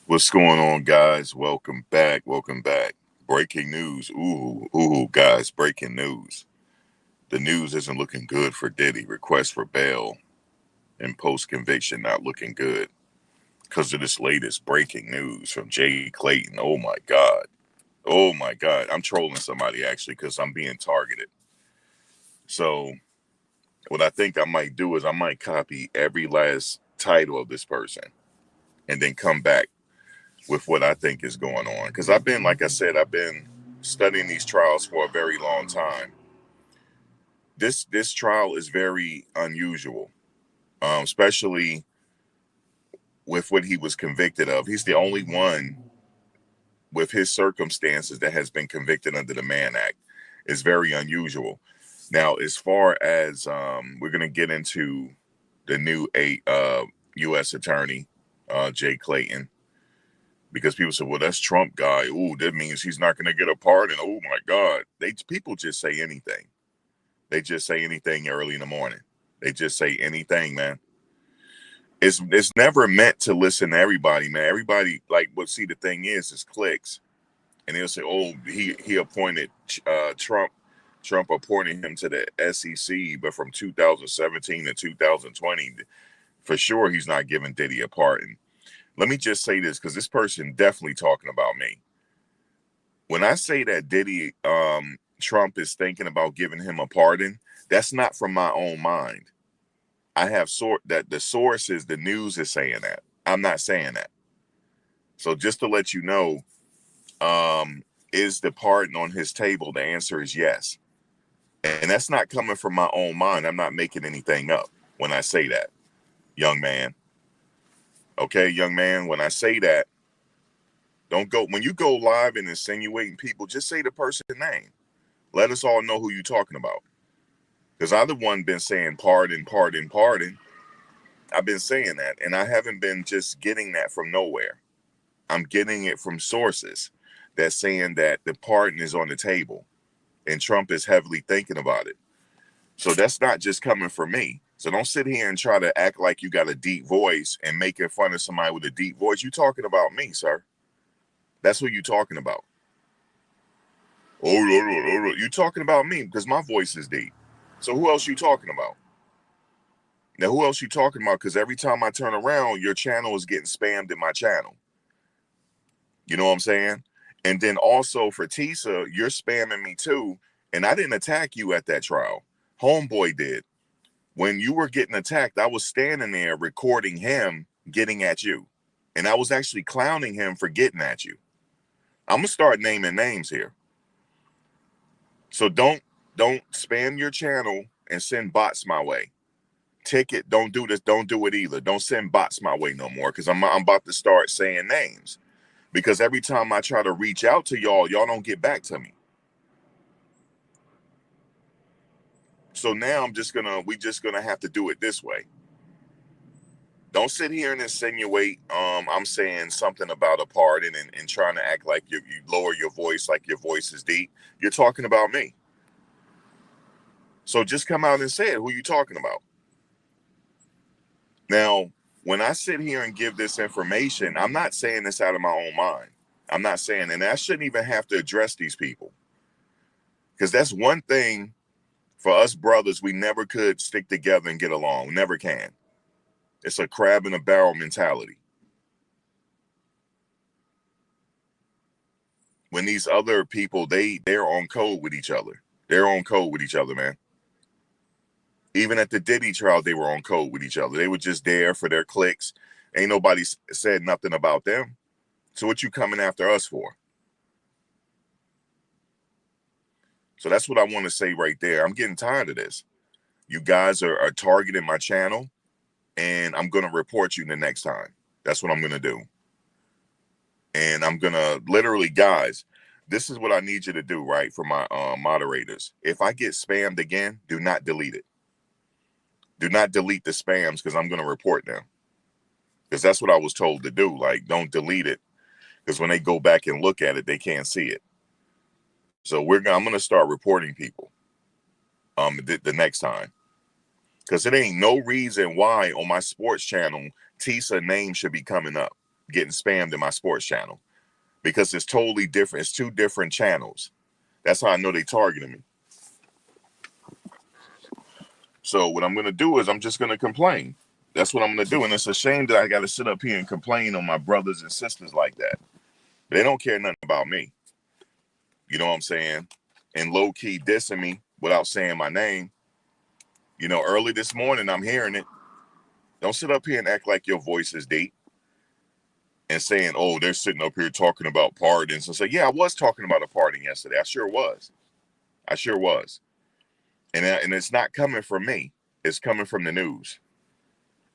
What's going on, guys? Welcome back. Welcome back. Breaking news. Guys, breaking news. The news isn't looking good for Diddy. Request for bail and post conviction not looking good because of this latest breaking news from Jay Clayton. Oh my God. Oh my God. I'm trolling somebody actually because I'm being targeted. So, what I think I might do is I might copy every last title of this person and then come back with what I think is going on. Because I've been, like I said, I've been studying these trials for a very long time. This trial is very unusual, especially with what he was convicted of. He's the only one with his circumstances that has been convicted under the Mann Act. It's very unusual. Now, as far as we're going to get into the new U.S. attorney, Jay Clayton, because people say, well, that's Trump guy. Ooh, that means he's not going to get a pardon. Oh my God. People just say anything. They just say anything early in the morning. They just say anything, man. It's never meant to listen to everybody, man. Everybody, like, what, see, the thing is clicks. And they'll say, oh, he appointed Trump. Trump appointed him to the SEC, but from 2017 to 2020, for sure he's not giving Diddy a pardon. Let me just say this, because this person definitely talking about me. When I say that Diddy, Trump is thinking about giving him a pardon, that's not from my own mind. I have that the source is the news is saying that. I'm not saying that. So just to let you know, is the pardon on his table? The answer is yes. And that's not coming from my own mind. I'm not making anything up when I say that, young man. Okay, young man, when I say that, don't go, when you go live and insinuating people, just say the person's name. Let us all know who you're talking about. Because I'm the one been saying pardon, pardon, pardon. I've been saying that, and I haven't been just getting that from nowhere. I'm getting it from sources that's saying that the pardon is on the table, and Trump is heavily thinking about it. So that's not just coming from me. So don't sit here and try to act like you got a deep voice and making fun of somebody with a deep voice. You talking about me, sir. That's who you talking about. Oh, you talking about me because my voice is deep. So who else you talking about? Now, who else you talking about? Because every time I turn around, your channel is getting spammed in my channel. You know what I'm saying? And then also for Tisa, you're spamming me too. And I didn't attack you at that trial. Homeboy did. When you were getting attacked, I was standing there recording him getting at you. And I was actually clowning him for getting at you. I'm going to start naming names here. So don't spam your channel and send bots my way. Ticket, don't do this. Don't do it either. Don't send bots my way no more, because I'm about to start saying names. Because every time I try to reach out to y'all don't get back to me. So now we just gonna have to do it this way. Don't sit here and insinuate I'm saying something about a pardon and trying to act like you lower your voice, like your voice is deep. You're talking about me. So just come out and say it. Who you talking about? Now, when I sit here and give this information, I'm not saying this out of my own mind. I'm not saying, and I shouldn't even have to address these people. Because that's one thing for us brothers, we never could stick together and get along. We never can. It's a crab in a barrel mentality. When these other people, they're on code with each other. They're on code with each other, man. Even at the Diddy trial, they were on code with each other. They were just there for their clicks. Ain't nobody said nothing about them. So what you coming after us for? So that's what I want to say right there. I'm getting tired of this. You guys are targeting my channel, and I'm going to report you the next time. That's what I'm going to do. And I'm going to literally, guys, this is what I need you to do, right, for my moderators. If I get spammed again, do not delete it. Do not delete the spams, because I'm going to report them. Because that's what I was told to do. Like, don't delete it, because when they go back and look at it, they can't see it. So I'm going to start reporting people the next time. Because it ain't no reason why on my sports channel, Tisa name should be coming up. getting spammed in my sports channel because it's totally different. It's two different channels. That's how I know they targeted me. So what I'm going to do is I'm just going to complain. That's what I'm going to do. And it's a shame that I got to sit up here and complain on my brothers and sisters like that. They don't care nothing about me. You know what I'm saying? And low key dissing me without saying my name. You know, early this morning, I'm hearing it. Don't sit up here and act like your voice is deep and saying, oh, they're sitting up here talking about pardons. And say, yeah, I was talking about a pardon yesterday. I sure was. I sure was. And it's not coming from me. It's coming from the news.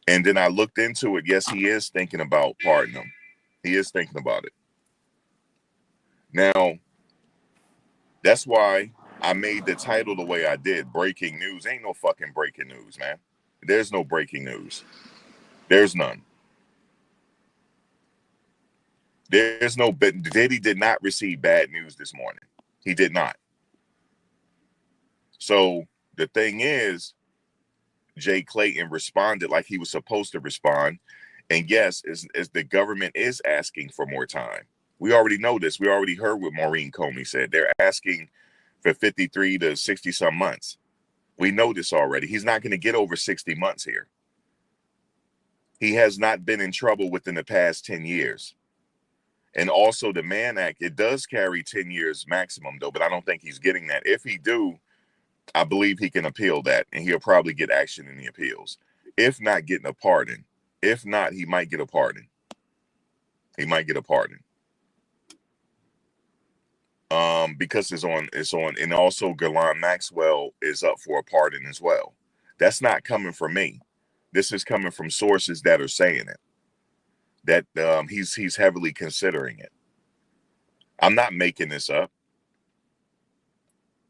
And then I looked into it. Yes, he is thinking about pardoning them. He is thinking about it. Now, that's why I made the title the way I did. Breaking news. Ain't no fucking breaking news, man. There's no breaking news. There's none. There's no, but Diddy did not receive bad news this morning. He did not. So the thing is, Jay Clayton responded like he was supposed to respond. And yes, is the government is asking for more time. We already know this. We already heard what Maureen Comey said. They're asking for 53 to 60 some months. We know this already. He's not going to get over 60 months here. He has not been in trouble within the past 10 years. And also the Mann Act, it does carry 10 years maximum though, but I don't think he's getting that. If he do, I believe he can appeal that and he'll probably get action in the appeals. If not getting a pardon. If not, he might get a pardon. He might get a pardon. Because it's on, and also Ghislaine Maxwell is up for a pardon as well. That's not coming from me. This is coming from sources that are saying it. That he's heavily considering it. I'm not making this up.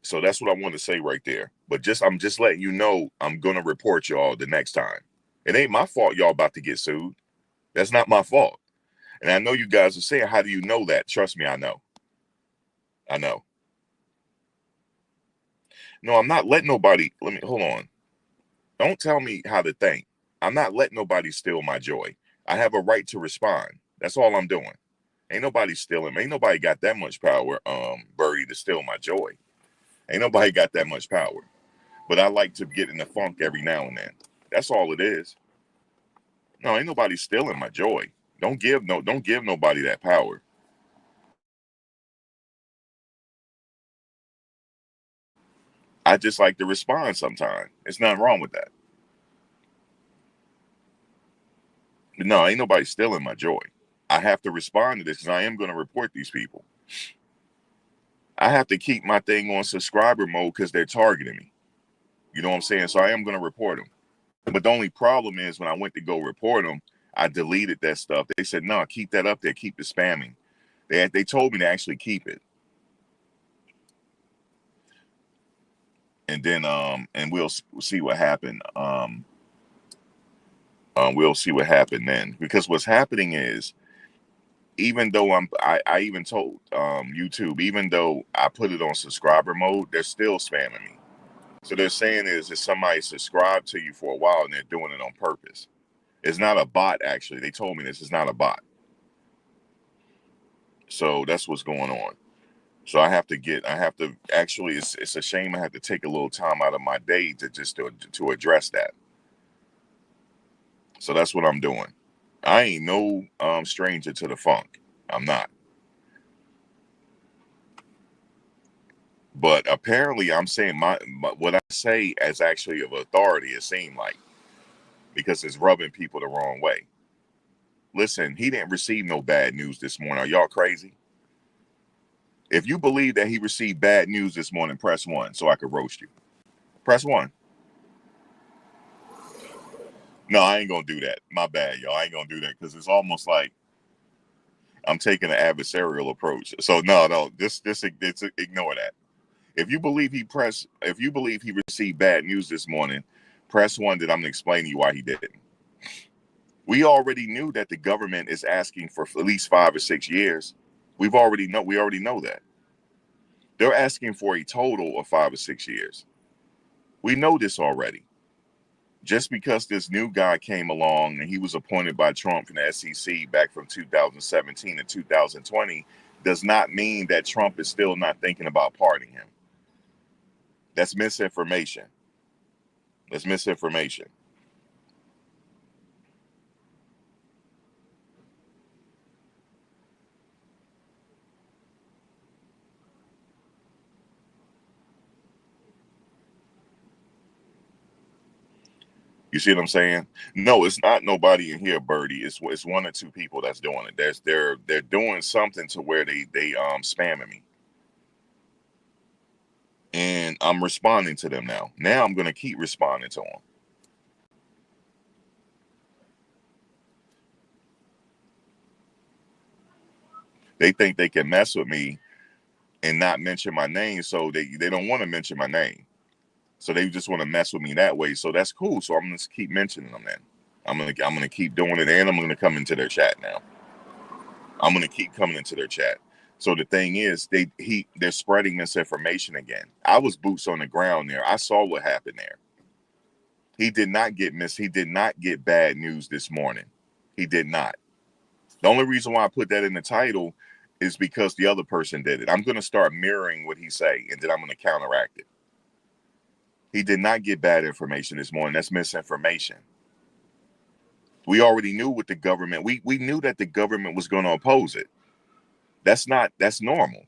So that's what I want to say right there. But I'm just letting you know I'm gonna report y'all the next time. It ain't my fault y'all about to get sued. That's not my fault. And I know you guys are saying, how do you know that? Trust me, I know. I know. No, I'm not letting nobody, hold on. Don't tell me how to think. I'm not letting nobody steal my joy. I have a right to respond. That's all I'm doing. Ain't nobody stealing. Ain't nobody got that much power, Birdie, to steal my joy. Ain't nobody got that much power. But I like to get in the funk every now and then. That's all it is. No, ain't nobody stealing my joy. Don't give nobody that power. I just like to respond sometimes. There's nothing wrong with that. But no, ain't nobody stealing my joy. I have to respond to this because I am going to report these people. I have to keep my thing on subscriber mode because they're targeting me. You know what I'm saying? So I am going to report them. But the only problem is when I went to go report them, I deleted that stuff. They said, no, keep that up there. Keep the spamming. They told me to actually keep it. And then and we'll see what happened. We'll see what happened then. Because what's happening is, even though I even told YouTube, even though I put it on subscriber mode, they're still spamming me. So they're saying is that somebody subscribed to you for a while and they're doing it on purpose. It's not a bot, actually. They told me this is not a bot. So that's what's going on. So I have to actually, it's a shame I have to take a little time out of my day to address that. So that's what I'm doing. I ain't no stranger to the funk. I'm not. But apparently I'm saying what I say as actually of authority, it seemed like, because it's rubbing people the wrong way. Listen, he didn't receive no bad news this morning. Are y'all crazy? If you believe that he received bad news this morning, press 1 so I could roast you. Press 1. No, I ain't going to do that. My bad, y'all. I ain't going to do that because it's almost like I'm taking an adversarial approach. So no, just ignore that. If you believe he received bad news this morning, press 1 that I'm going to explain to you why he didn't. We already knew that the government is asking for at least 5 or 6 years. We already know that. They're asking for a total of 5 or 6 years. We know this already. Just because this new guy came along and he was appointed by Trump from the SEC back from 2017 to 2020 does not mean that Trump is still not thinking about pardoning him. That's misinformation. That's misinformation. You see what I'm saying? No, it's not nobody in here, Birdie. It's one or two people that's doing it. They're doing something to where they spamming me, and I'm responding to them now. Now I'm gonna keep responding to them. They think they can mess with me and not mention my name, so they don't want to mention my name. So they just want to mess with me that way. So that's cool. So I'm gonna keep mentioning them then. I'm gonna keep doing it, and I'm gonna come into their chat now. I'm gonna keep coming into their chat. So the thing is, they're spreading misinformation again. I was boots on the ground there. I saw what happened there. He did not get bad news this morning. He did not. The only reason why I put that in the title is because the other person did it. I'm gonna start mirroring what he say, and then I'm gonna counteract it. He did not get bad information this morning. That's misinformation. We already knew what the government, we knew that the government was going to oppose it. That's normal.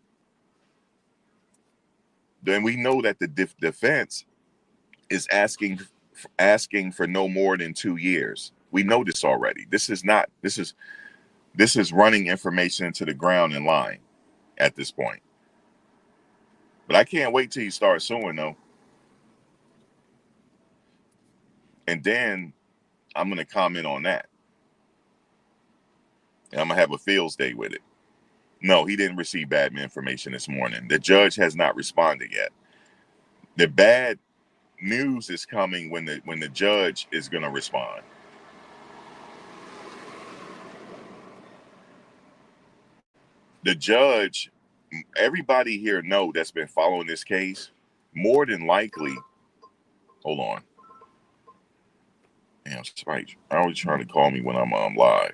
Then we know that the defense is asking for no more than 2 years. We know this already. This is running information into the ground in line at this point. But I can't wait till you start suing though. And then I'm going to comment on that. And I'm going to have a fields day with it. No, he didn't receive bad information this morning. The judge has not responded yet. The bad news is coming when the judge is going to respond. The judge, everybody here know that's been following this case, more than likely, hold on. Damn, right. I always trying to call me when I'm live.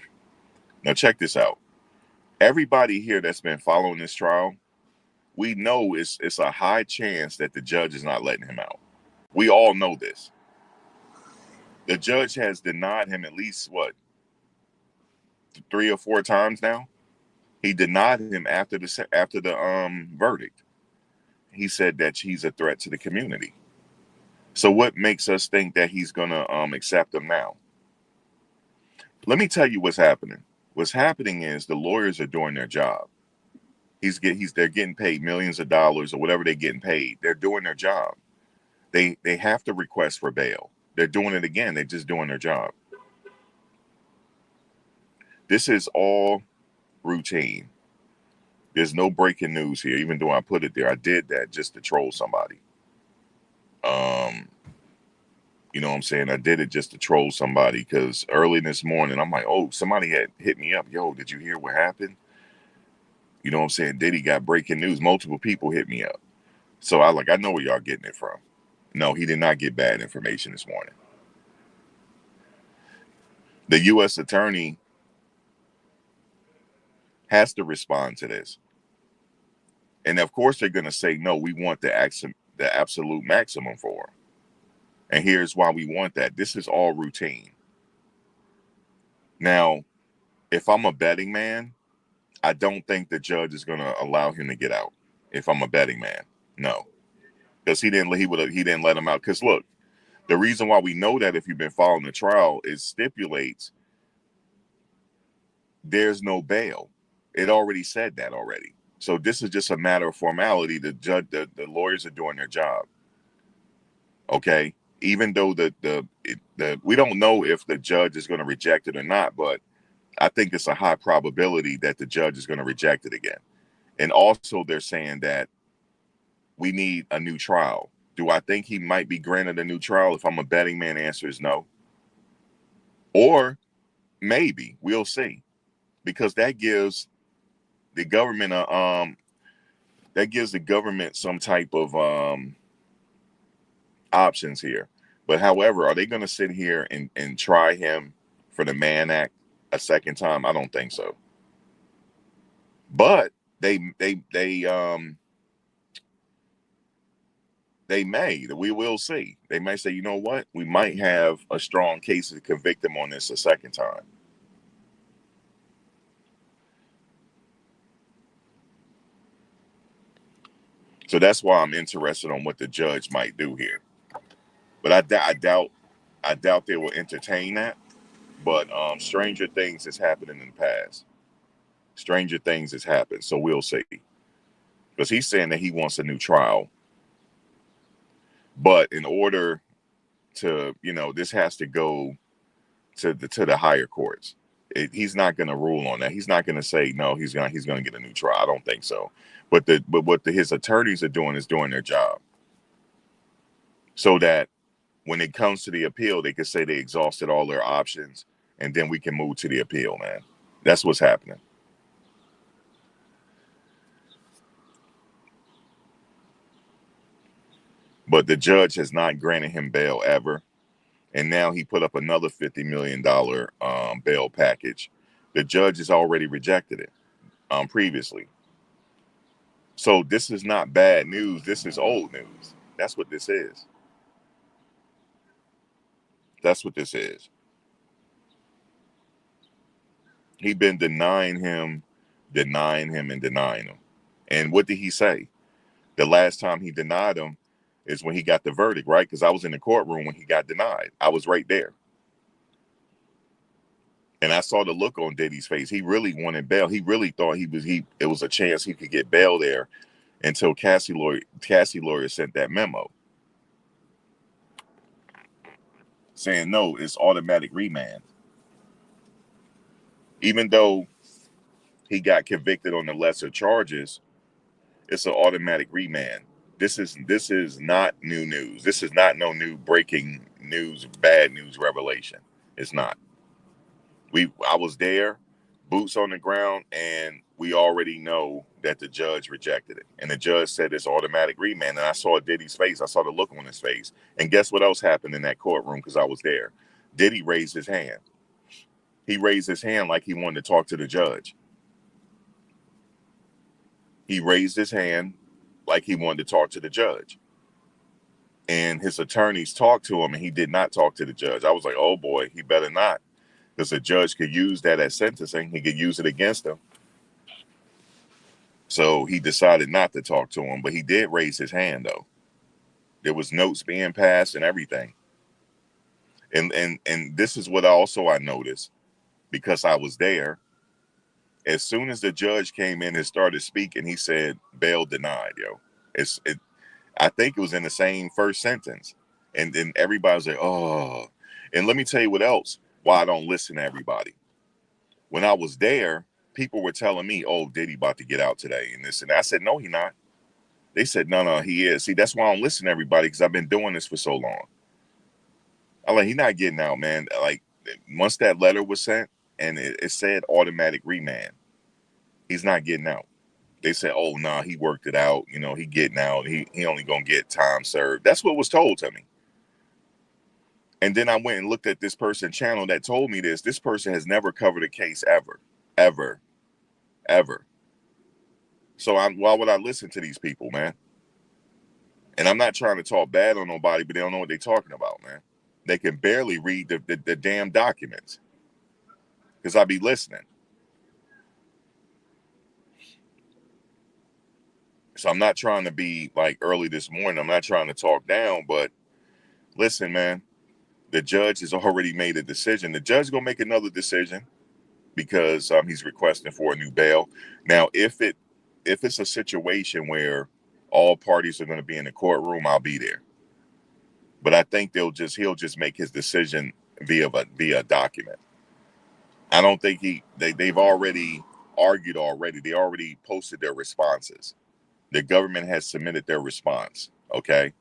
Now check this out. Everybody here that's been following this trial, we know it's a high chance that the judge is not letting him out. We all know this. The judge has denied him at least, 3 or 4 times now? He denied him after the verdict. He said that he's a threat to the community. So what makes us think that he's going to accept him now? Let me tell you what's happening. What's happening is the lawyers are doing their job. They're getting paid millions of dollars or whatever they're getting paid. They're doing their job. They have to request for bail. They're doing it again. They're just doing their job. This is all routine. There's no breaking news here, even though I put it there. I did that just to troll somebody. You know what I'm saying? I did it just to troll somebody because early this morning, I'm like, oh, somebody had hit me up. Yo, did you hear what happened? You know what I'm saying? Diddy got breaking news. Multiple people hit me up. So I know where y'all getting it from. No, he did not get bad information this morning. The U.S. attorney has to respond to this. And of course, they're going to say, no, we want the absolute maximum for him. And here's why we want that. This is all routine. Now, if I'm a betting man, I don't think the judge is going to allow him to get out. If I'm a betting man, no, because he didn't let him out. Because look, the reason why we know that if you've been following the trial is stipulates there's no bail. It already said that already. So this is just a matter of formality. The lawyers are doing their job. Okay. Even though we don't know if the judge is going to reject it or not, but I think it's a high probability that the judge is going to reject it again. And also they're saying that we need a new trial. Do I think he might be granted a new trial? If I'm a betting man, the answer is no. Or maybe, we'll see. Because that gives the government some type of options here. But however, are they going to sit here and try him for the Mann Act a second time? I don't think so. But they may. We will see. They may say, you know what? We might have a strong case to convict him on this a second time. So that's why I'm interested on what the judge might do here. But I doubt they will entertain that. But stranger things has happened in the past. Stranger things has happened. So we'll see. Because he's saying that he wants a new trial. But in order to, this has to go to the higher courts. He's not going to rule on that. He's not going to say no. He's going to get a new trial. I don't think so. But his attorneys are doing is doing their job, so that when it comes to the appeal, they can say they exhausted all their options, and then we can move to the appeal. Man, that's what's happening. But the judge has not granted him bail ever. And now he put up another $50 million bail package. The judge has already rejected it previously. So this is not bad news. This is old news. That's what this is. That's what this is. He's been denying him, and denying him. And what did he say? The last time he denied him is when he got the verdict, right? Because I was in the courtroom when he got denied. I was right there. And I saw the look on Diddy's face. He really wanted bail. He really thought it was a chance he could get bail there until Cassie lawyer sent that memo saying no, it's automatic remand. Even though he got convicted on the lesser charges, it's an automatic remand. This is not new news. This is not no new breaking news, bad news revelation. It's not. I was there, boots on the ground, and we already know that the judge rejected it. And the judge said it's automatic remand. And I saw Diddy's face. I saw the look on his face. And guess what else happened in that courtroom? Because I was there. Diddy raised his hand. He raised his hand like he wanted to talk to the judge. He raised his hand like he wanted to talk to the judge. And his attorneys talked to him, and he did not talk to the judge. I was like, oh boy, he better not. Because the judge could use that as sentencing. He could use it against him. So he decided not to talk to him, but he did raise his hand, though. There was notes being passed and everything. And this is what I noticed, because I was there. As soon as the judge came in and started speaking, he said, bail denied, yo. I think it was in the same first sentence. And then everybody was like, oh. And let me tell you what else, why I don't listen to everybody. When I was there, people were telling me, oh, Diddy about to get out today and this and that. I said, no, he not. They said, no, he is. See, that's why I don't listen to everybody, because I've been doing this for so long. I'm like, he not getting out, man. Like, once that letter was sent and it said automatic remand, he's not getting out. They said, oh, no, he worked it out. He getting out. He only going to get time served. That's what was told to me. And then I went and looked at this person's channel that told me this. This person has never covered a case ever. So why would I listen to these people, man? And I'm not trying to talk bad on nobody, but they don't know what they're talking about, man. They can barely read the damn documents, because I be listening. So I'm not trying to be like early this morning. I'm not trying to talk down, but listen, man, the judge has already made a decision. The judge is going to make another decision, because he's requesting for a new bail. Now, if it's a situation where all parties are going to be in the courtroom, I'll be there. But I think he'll just make his decision via a document. I don't think they've already argued already. They already posted their responses. The government has submitted their response. Okay.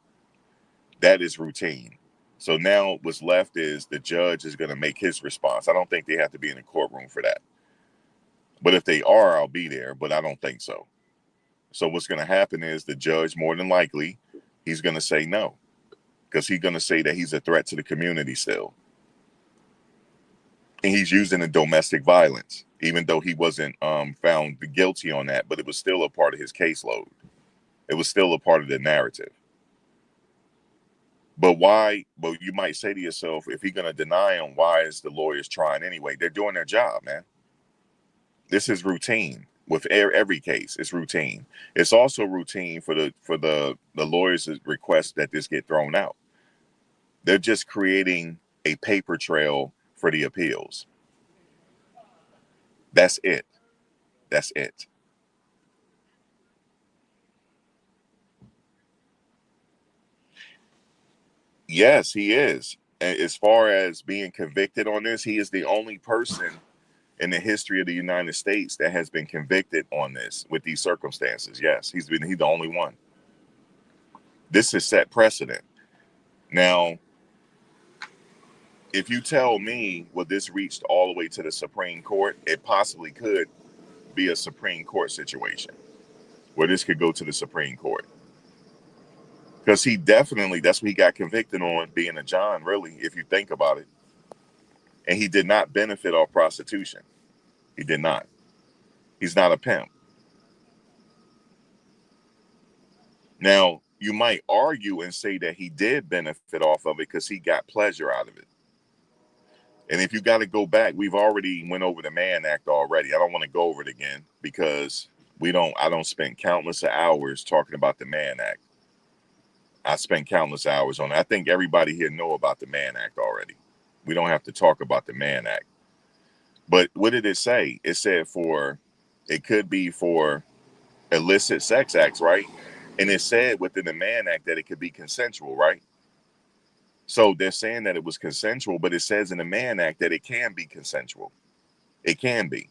That is routine. So now what's left is the judge is going to make his response. I don't think they have to be in the courtroom for that. But if they are, I'll be there, but I don't think so. So what's going to happen is the judge, more than likely, he's going to say no. because he's going to say that he's a threat to the community still. And he's using the domestic violence, even though he wasn't found guilty on that, but it was still a part of his caseload. It was still a part of the narrative. But why? But you might say to yourself, if he's going to deny him, why is the lawyers trying anyway? They're doing their job, man. This is routine with every case. It's routine. It's also routine for the lawyers' request that this get thrown out. They're just creating a paper trail for the appeals. That's it. That's it. Yes, he is. And as far as being convicted on this, he is the only person in the history of the United States that has been convicted on this with these circumstances. Yes, he's the only one. This is set precedent. Now, if you tell me, well, this reached all the way to the Supreme Court, it possibly could be a Supreme Court situation where this could go to the Supreme Court. Because he definitely, that's what he got convicted on, being a John, really, if you think about it. And he did not benefit off prostitution. He did not. He's not a pimp. Now, you might argue and say that he did benefit off of it because he got pleasure out of it. And if you got to go back, we've already went over the Mann Act already. I don't want to go over it again because I don't spend countless hours talking about the Mann Act. I spent countless hours on it. I think everybody here know about the Mann Act already. We don't have to talk about the Mann Act. But what did it say? It said it could be for illicit sex acts, right? And it said within the Mann Act that it could be consensual, right? So they're saying that it was consensual, but it says in the Mann Act that it can be consensual. It can be.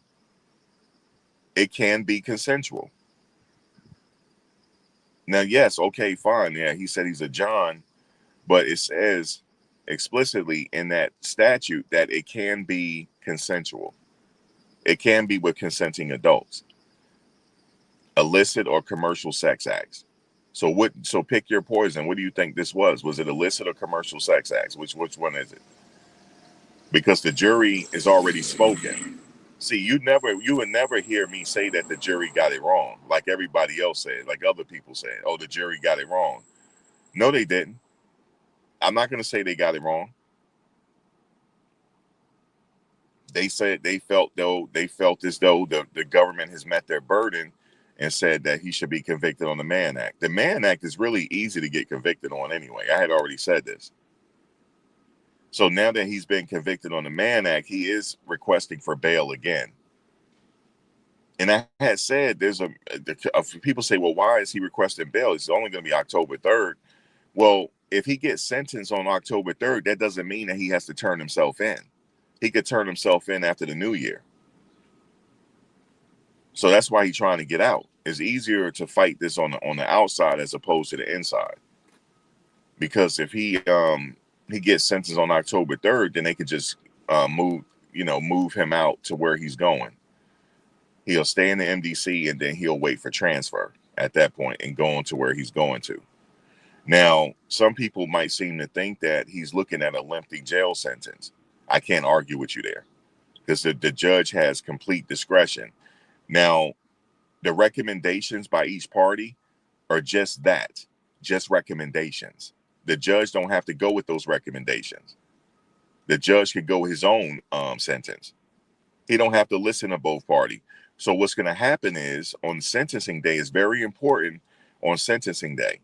It can be consensual. Now, yes, okay, fine. Yeah, he said he's a John, but it says explicitly in that statute that it can be consensual. It can be with consenting adults. Illicit or commercial sex acts. So pick your poison. What do you think this was? Was it illicit or commercial sex acts? Which one is it? Because the jury is already spoken. See, you would never hear me say that the jury got it wrong, like everybody else said, like other people said, oh, the jury got it wrong. No, they didn't. I'm not going to say they got it wrong. They said they felt as though the government has met their burden and said that he should be convicted on the Mann Act. The Mann Act is really easy to get convicted on anyway. I had already said this. So now that he's been convicted on the Mann Act, he is requesting for bail again. And I had said people say, well, why is he requesting bail? It's only going to be October 3rd. Well, if he gets sentenced on October 3rd, that doesn't mean that he has to turn himself in. He could turn himself in after the new year. So that's why he's trying to get out. It's easier to fight this on the outside as opposed to the inside. Because if he gets sentenced on October 3rd, then they could just move him out to where he's going. He'll stay in the MDC and then he'll wait for transfer at that point and go on to where he's going to. Now, some people might seem to think that he's looking at a lengthy jail sentence. I can't argue with you there because the judge has complete discretion. Now, the recommendations by each party are just that, just recommendations. The judge don't have to go with those recommendations. The judge could go his own sentence. He don't have to listen to both parties. So what's going to happen is on sentencing day, is very important on sentencing day.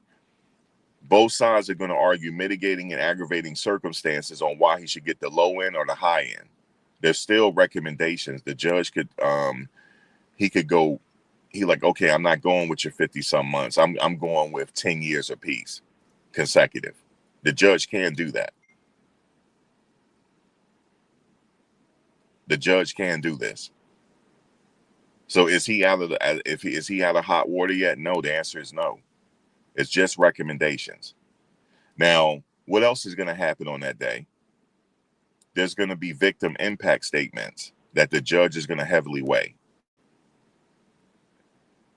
Both sides are going to argue mitigating and aggravating circumstances on why he should get the low end or the high end. There's still recommendations. The judge could, okay, I'm not going with your 50 some months. I'm going with 10 years apiece, consecutive. The judge can do that. The judge can do this. So is he out of hot water yet? No, the answer is no. It's just recommendations. Now, what else is going to happen on that day? There's going to be victim impact statements that the judge is going to heavily weigh.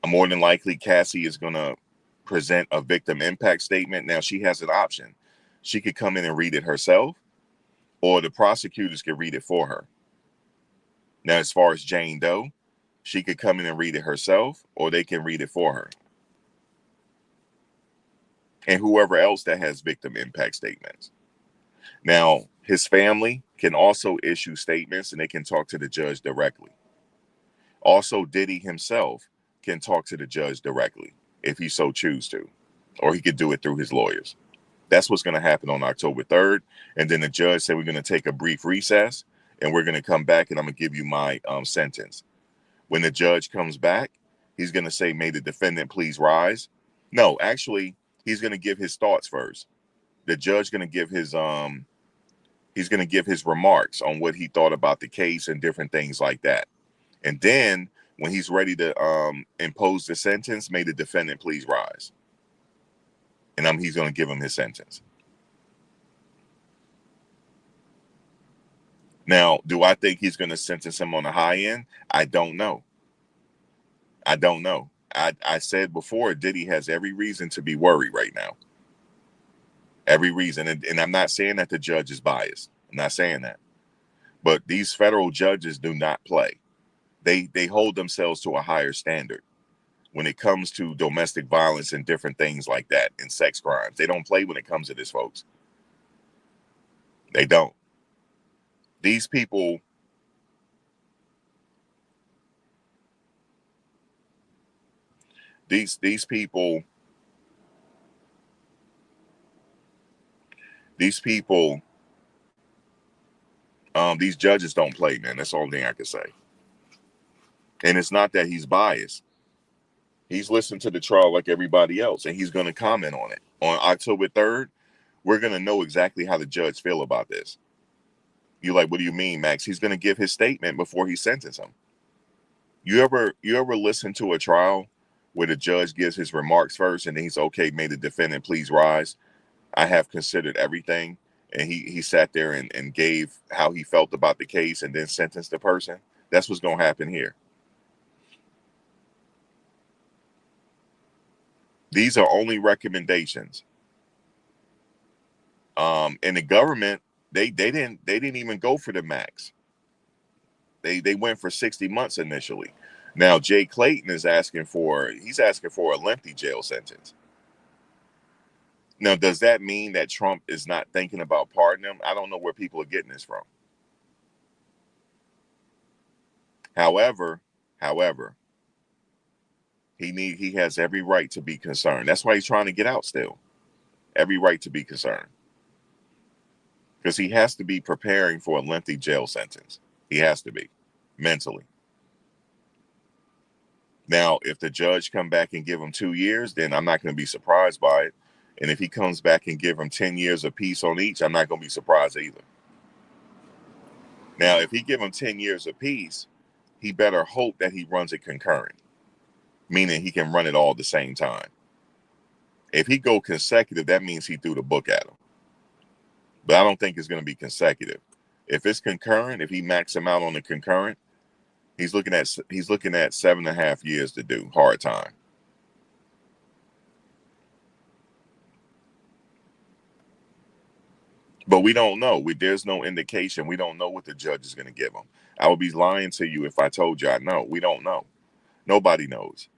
More than likely, Cassie is going to present a victim impact statement. Now, she has an option. She could come in and read it herself, or the prosecutors could read it for her. Now, as far as Jane Doe, she could come in and read it herself, or they can read it for her. And whoever else that has victim impact statements. Now, his family can also issue statements and they can talk to the judge directly. Also, Diddy himself can talk to the judge directly if he so choose to, or he could do it through his lawyers. That's what's going to happen on October 3rd. And then the judge said, we're going to take a brief recess and we're going to come back and I'm going to give you my sentence. When the judge comes back, he's going to say, may the defendant please rise. No, actually, he's going to give his thoughts first. The judge going to give his he's going to give his remarks on what he thought about the case and different things like that. And then when he's ready to impose the sentence, may the defendant please rise. And he's going to give him his sentence. Now, do I think he's going to sentence him on the high end? I don't know. I don't know. I said before, Diddy has every reason to be worried right now. Every reason. And I'm not saying that the judge is biased. I'm not saying that. But these federal judges do not play. They hold themselves to a higher standard when it comes to domestic violence and different things like that and sex crimes. They don't play when it comes to this, folks. They don't. These people, these people, these judges don't play, man. That's the only thing I can say. And it's not that he's biased. He's listened to the trial like everybody else, and he's going to comment on it. On October 3rd, we're going to know exactly how the judge feel about this. You're like, what do you mean, Max? He's going to give his statement before he sentences him. You ever listen to a trial where the judge gives his remarks first and then he's okay, may the defendant please rise? I have considered everything. And he sat there and gave how he felt about the case and then sentenced the person. That's what's going to happen here. These are only recommendations. And the government, they didn't even go for the max. They went for 60 months initially. Now Jay Clayton is asking for a lengthy jail sentence. Now, does that mean that Trump is not thinking about pardoning him? I don't know where people are getting this from. However, he has every right to be concerned. That's why he's trying to get out still. Every right to be concerned. Because he has to be preparing for a lengthy jail sentence. He has to be, mentally. Now, if the judge come back and give him 2 years, then I'm not going to be surprised by it. And if he comes back and give him 10 years apiece on each, I'm not going to be surprised either. Now, if he give him 10 years apiece, he better hope that he runs it concurrent, meaning he can run it all at the same time. If he go consecutive, that means he threw the book at him. But I don't think it's going to be consecutive. If it's concurrent, if he max him out on the concurrent, he's looking at 7.5 years to do hard time. But we don't know. There's no indication. We don't know what the judge is going to give him. I would be lying to you if I told you I know. We don't know. Nobody knows.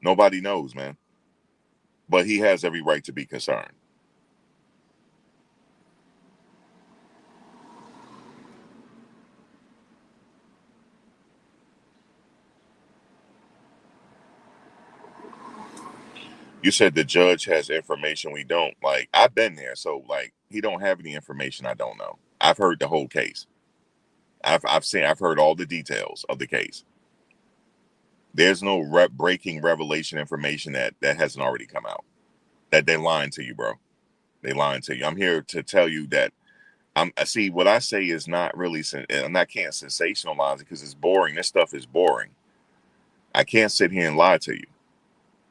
Nobody knows, man. But he has every right to be concerned. You said the judge has information we don't. Like, I've been there, so like he don't have any information I don't know. I've heard the whole case. I've heard all the details of the case. There's no breaking revelation information that hasn't already come out. That they're lying to you, bro. They lying to you. I'm here to tell you that I see what I say is not really, and I can't sensationalize it because it's boring. This stuff is boring. I can't sit here and lie to you.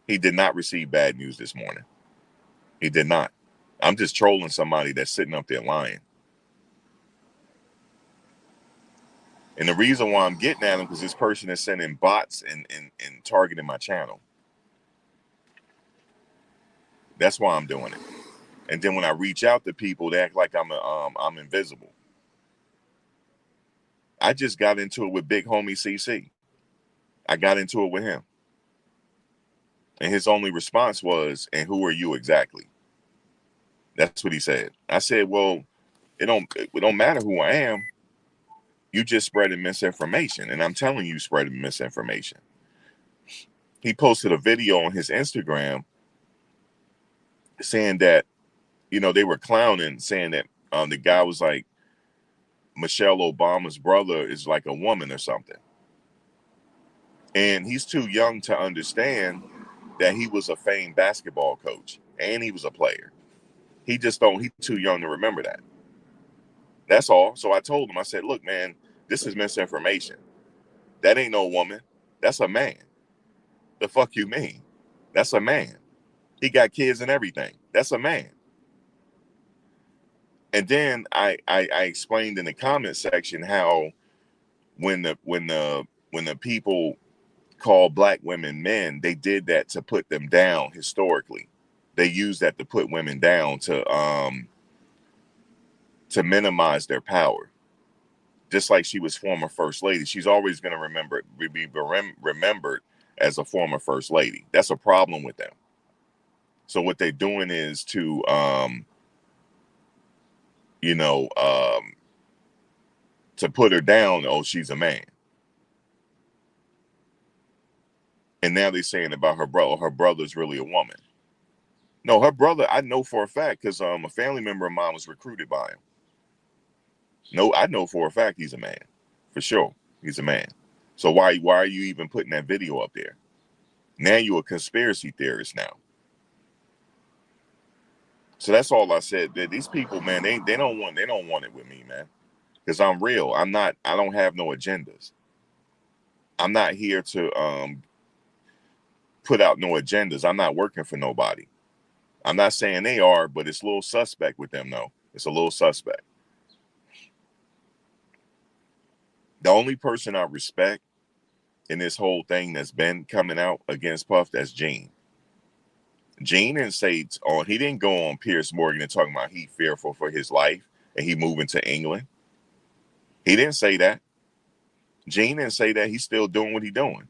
He did not receive bad news this morning. He did not. I'm just trolling somebody that's sitting up there lying. And the reason why I'm getting at him because this person is sending bots and targeting my channel. That's why I'm doing it. And then when I reach out to people, they act like I'm invisible. I just got into it with big homie CC. I got into it with him. And his only response was, "And who are you exactly?" That's what he said. I said, "Well, it don't matter who I am. You just spreading misinformation, and I'm telling you, spreading misinformation." He posted a video on his Instagram saying that, they were clowning, saying that the guy was like, Michelle Obama's brother is like a woman or something. And he's too young to understand that he was a famed basketball coach and he was a player. He's too young to remember that. That's all. So I told him, I said, look, man, this is misinformation. That ain't no woman. That's a man. The fuck you mean? That's a man. He got kids and everything. That's a man. And then I explained in the comment section how when the people call black women men, they did that to put them down historically. They used that to put women down to minimize their power. Just like she was former first lady, she's always going to be remembered as a former first lady. That's a problem with them. So what they're doing is to to put her down. Oh, she's a man. And now they're saying about her brother. Her brother's really a woman. No, her brother, I know for a fact because a family member of mine was recruited by him. No, I know for a fact he's a man, for sure. He's a man. So why are you even putting that video up there? Now you're a conspiracy theorist now. So that's all I said. That these people, man, they don't want it with me, man, because I'm real. I don't have no agendas. I'm not here to put out no agendas. I'm not working for nobody. I'm not saying they are, but it's a little suspect with them, though. It's a little suspect. The only person I respect in this whole thing that's been coming out against Puff, that's Gene. Gene didn't say he didn't go on Piers Morgan and talking about he fearful for his life and he moving to England. He didn't say that. Gene didn't say that. He's still doing what he's doing.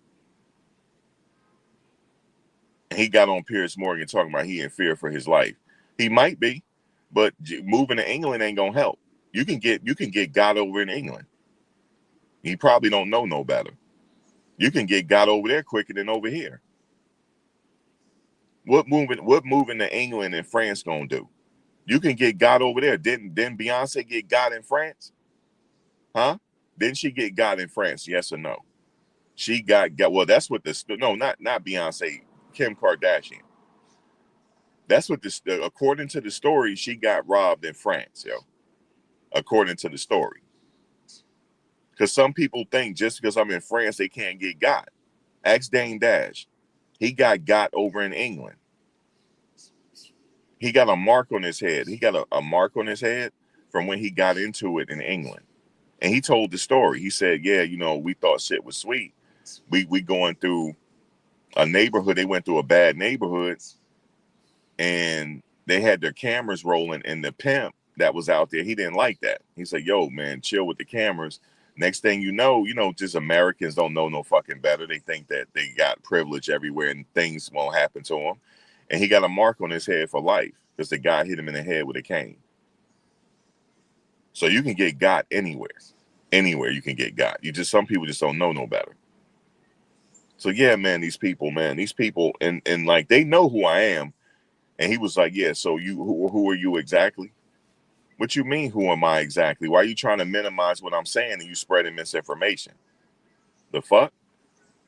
And he got on Piers Morgan talking about he in fear for his life. He might be, but moving to England ain't gonna help. You can get got over in England. He probably don't know no better. You can get got over there quicker than over here. What moving to England and France gonna do? You can get got over there. Didn't Beyonce get got in France? Huh? Didn't she get got in France? Yes or no? She got. Well, that's what not Beyonce, Kim Kardashian. That's what according to the story, she got robbed in France, yo. According to the story. Because some people think just because I'm in France, they can't get got. Ask Dane Dash. He got over in England. He got a mark on his head. He got a mark on his head from when he got into it in England. And he told the story. He said, yeah, we thought shit was sweet. We going through a neighborhood. They went through a bad neighborhood. And they had their cameras rolling. And the pimp that was out there, he didn't like that. He said, yo, man, chill with the cameras. Next thing you know, just Americans don't know no fucking better. They think that they got privilege everywhere and things won't happen to them. And he got a mark on his head for life because the guy hit him in the head with a cane. So you can get got anywhere. Anywhere you can get got. Some people just don't know no better. So yeah, man, these people, and like they know who I am. And he was like, yeah, so who are you exactly? What you mean, who am I exactly? Why are you trying to minimize what I'm saying and you spreading misinformation? The fuck?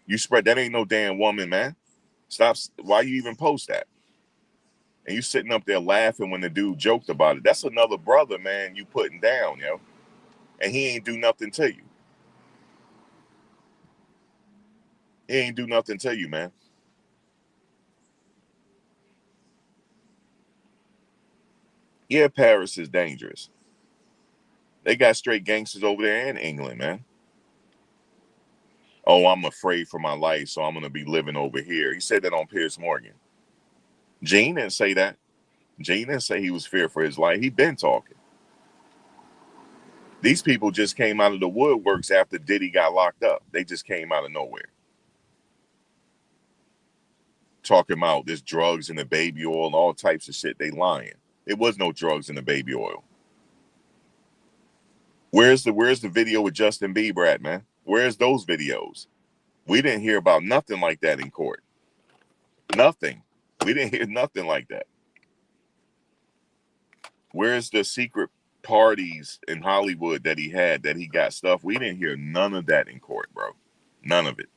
You spread that ain't no damn woman, man. Stop. Why you even post that? And you sitting up there laughing when the dude joked about it. That's another brother, man, you putting down, yo. And he ain't do nothing to you. He ain't do nothing to you, man. Yeah, Paris is dangerous. They got straight gangsters over there in England, man. Oh, I'm afraid for my life, so I'm going to be living over here. He said that on Piers Morgan. Gene didn't say that. Gene didn't say he was feared for his life. He been talking. These people just came out of the woodworks after Diddy got locked up. They just came out of nowhere. Talking about there's drugs in the baby oil and all types of shit. They lying. It was no drugs in the baby oil. Where's the video with Justin Bieber at, man? Where's those videos? We didn't hear about nothing like that in court. Nothing. We didn't hear nothing like that. Where's the secret parties in Hollywood that he got stuff? We didn't hear none of that in court, bro. None of it.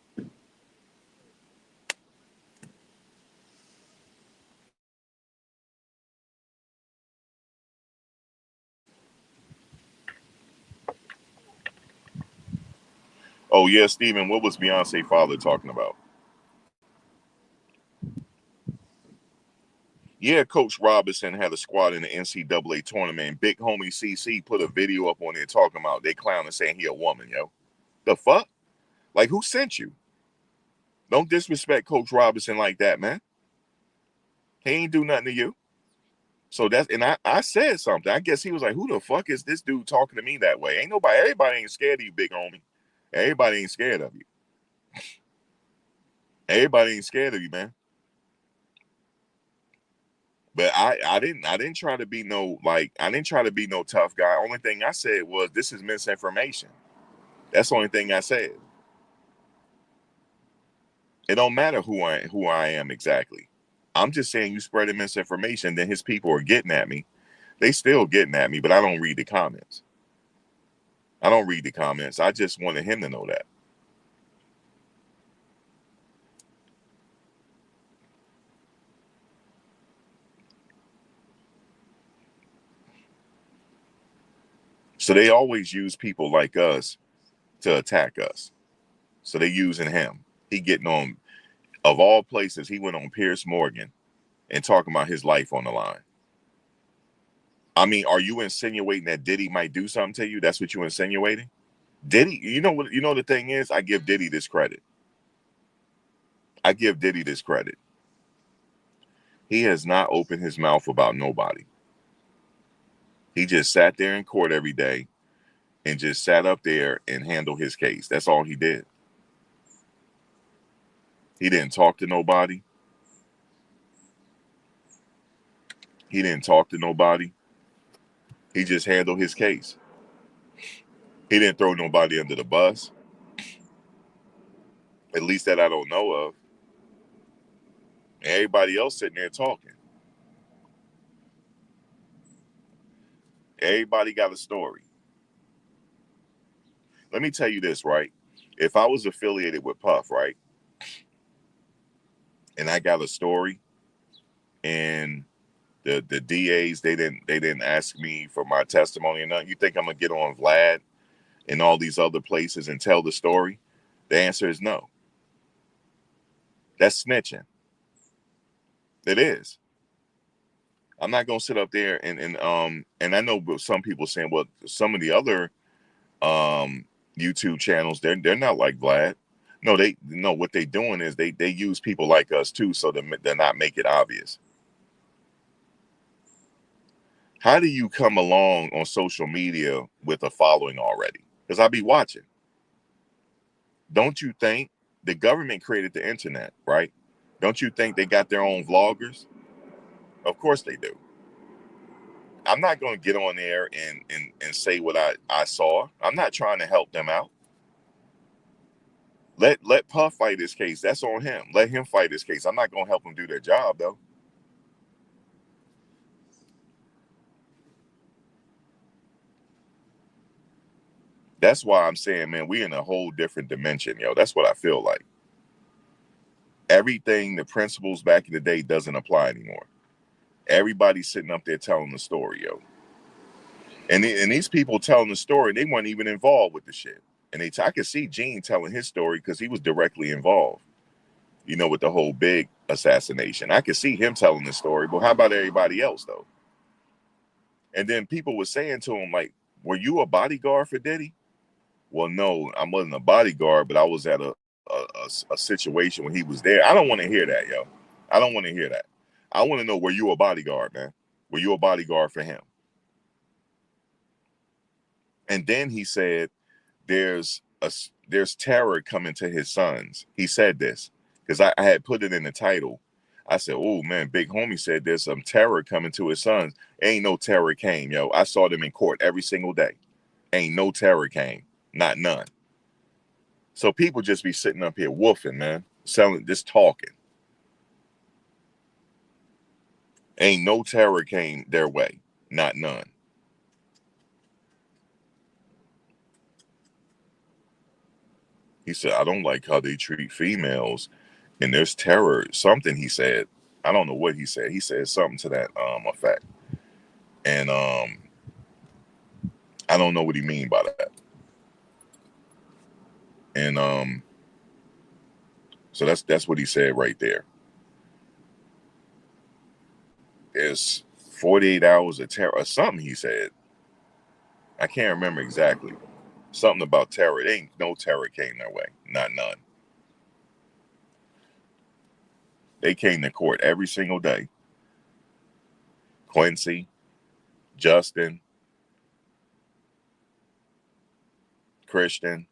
Oh yeah, Steven, what was Beyonce's father talking about? Yeah, Coach Robinson had a squad in the NCAA tournament. Big homie CC put a video up on there talking about they clowning saying he a woman, yo. The fuck? Like, who sent you? Don't disrespect Coach Robinson like that, man. He ain't do nothing to you. So I said something. I guess he was like, who the fuck is this dude talking to me that way? Everybody ain't scared of you, big homie. Everybody ain't scared of you. Everybody ain't scared of you, man. But I didn't try to be no tough guy. Only thing I said was this is misinformation. That's the only thing I said. It don't matter who I am exactly. I'm just saying you spreading misinformation, then his people are getting at me. They still getting at me, but I don't read the comments. I just wanted him to know that. So they always use people like us to attack us. So they using him. He getting on, of all places, he went on Piers Morgan and talking about his life on the line. I mean, are you insinuating that Diddy might do something to you? That's what you're insinuating? Diddy, you know what? You know the thing is, I give Diddy this credit. He has not opened his mouth about nobody. He just sat there in court every day and just sat up there and handled his case. That's all he did. He didn't talk to nobody. He just handled his case. He didn't throw nobody under the bus. At least that I don't know of. Everybody else sitting there talking. Everybody got a story. Let me tell you this, right? If I was affiliated with Puff, right, and I got a story, and the DAs they didn't ask me for my testimony or nothing, you think I'm gonna get on Vlad and all these other places and tell the story? The answer is no. That's snitching. It is. I'm not gonna sit up there and I know some people saying, well, some of the other YouTube channels, they're not like Vlad. No, what they doing is they use people like us too, so they're not make it obvious. How do you come along on social media with a following already? Because I be watching. Don't you think the government created the internet, right? Don't you think they got their own vloggers? Of course they do. I'm not going to get on there and say what I saw. I'm not trying to help them out. Let Puff fight his case. That's on him. Let him fight his case. I'm not going to help him do their job, though. That's why I'm saying, man, we in a whole different dimension, yo. That's what I feel like. Everything, the principles back in the day doesn't apply anymore. Everybody's sitting up there telling the story, yo. And these people telling the story, they weren't even involved with the shit. And I could see Gene telling his story because he was directly involved, with the whole big assassination. I could see him telling the story, but how about everybody else, though? And then people were saying to him, like, were you a bodyguard for Diddy? Well, no, I wasn't a bodyguard, but I was at a situation when he was there. I don't want to hear that, yo. I don't want to hear that. I want to know, were you a bodyguard, man? Were you a bodyguard for him? And then he said, there's terror coming to his sons. He said this because I had put it in the title. I said, oh man, big homie said there's some terror coming to his sons. Ain't no terror came, yo. I saw them in court every single day. Ain't no terror came. Not none. So people just be sitting up here woofing, man. Selling, just talking. Ain't no terror came their way. Not none. He said, I don't like how they treat females. And there's terror. Something he said. I don't know what he said. He said something to that effect. And I don't know what he mean by that. And so that's what he said right there. There's 48 hours of terror or something he said. I can't remember exactly. Something about terror. There ain't no terror came their way. Not none. They came to court every single day. Quincy, Justin, Christian,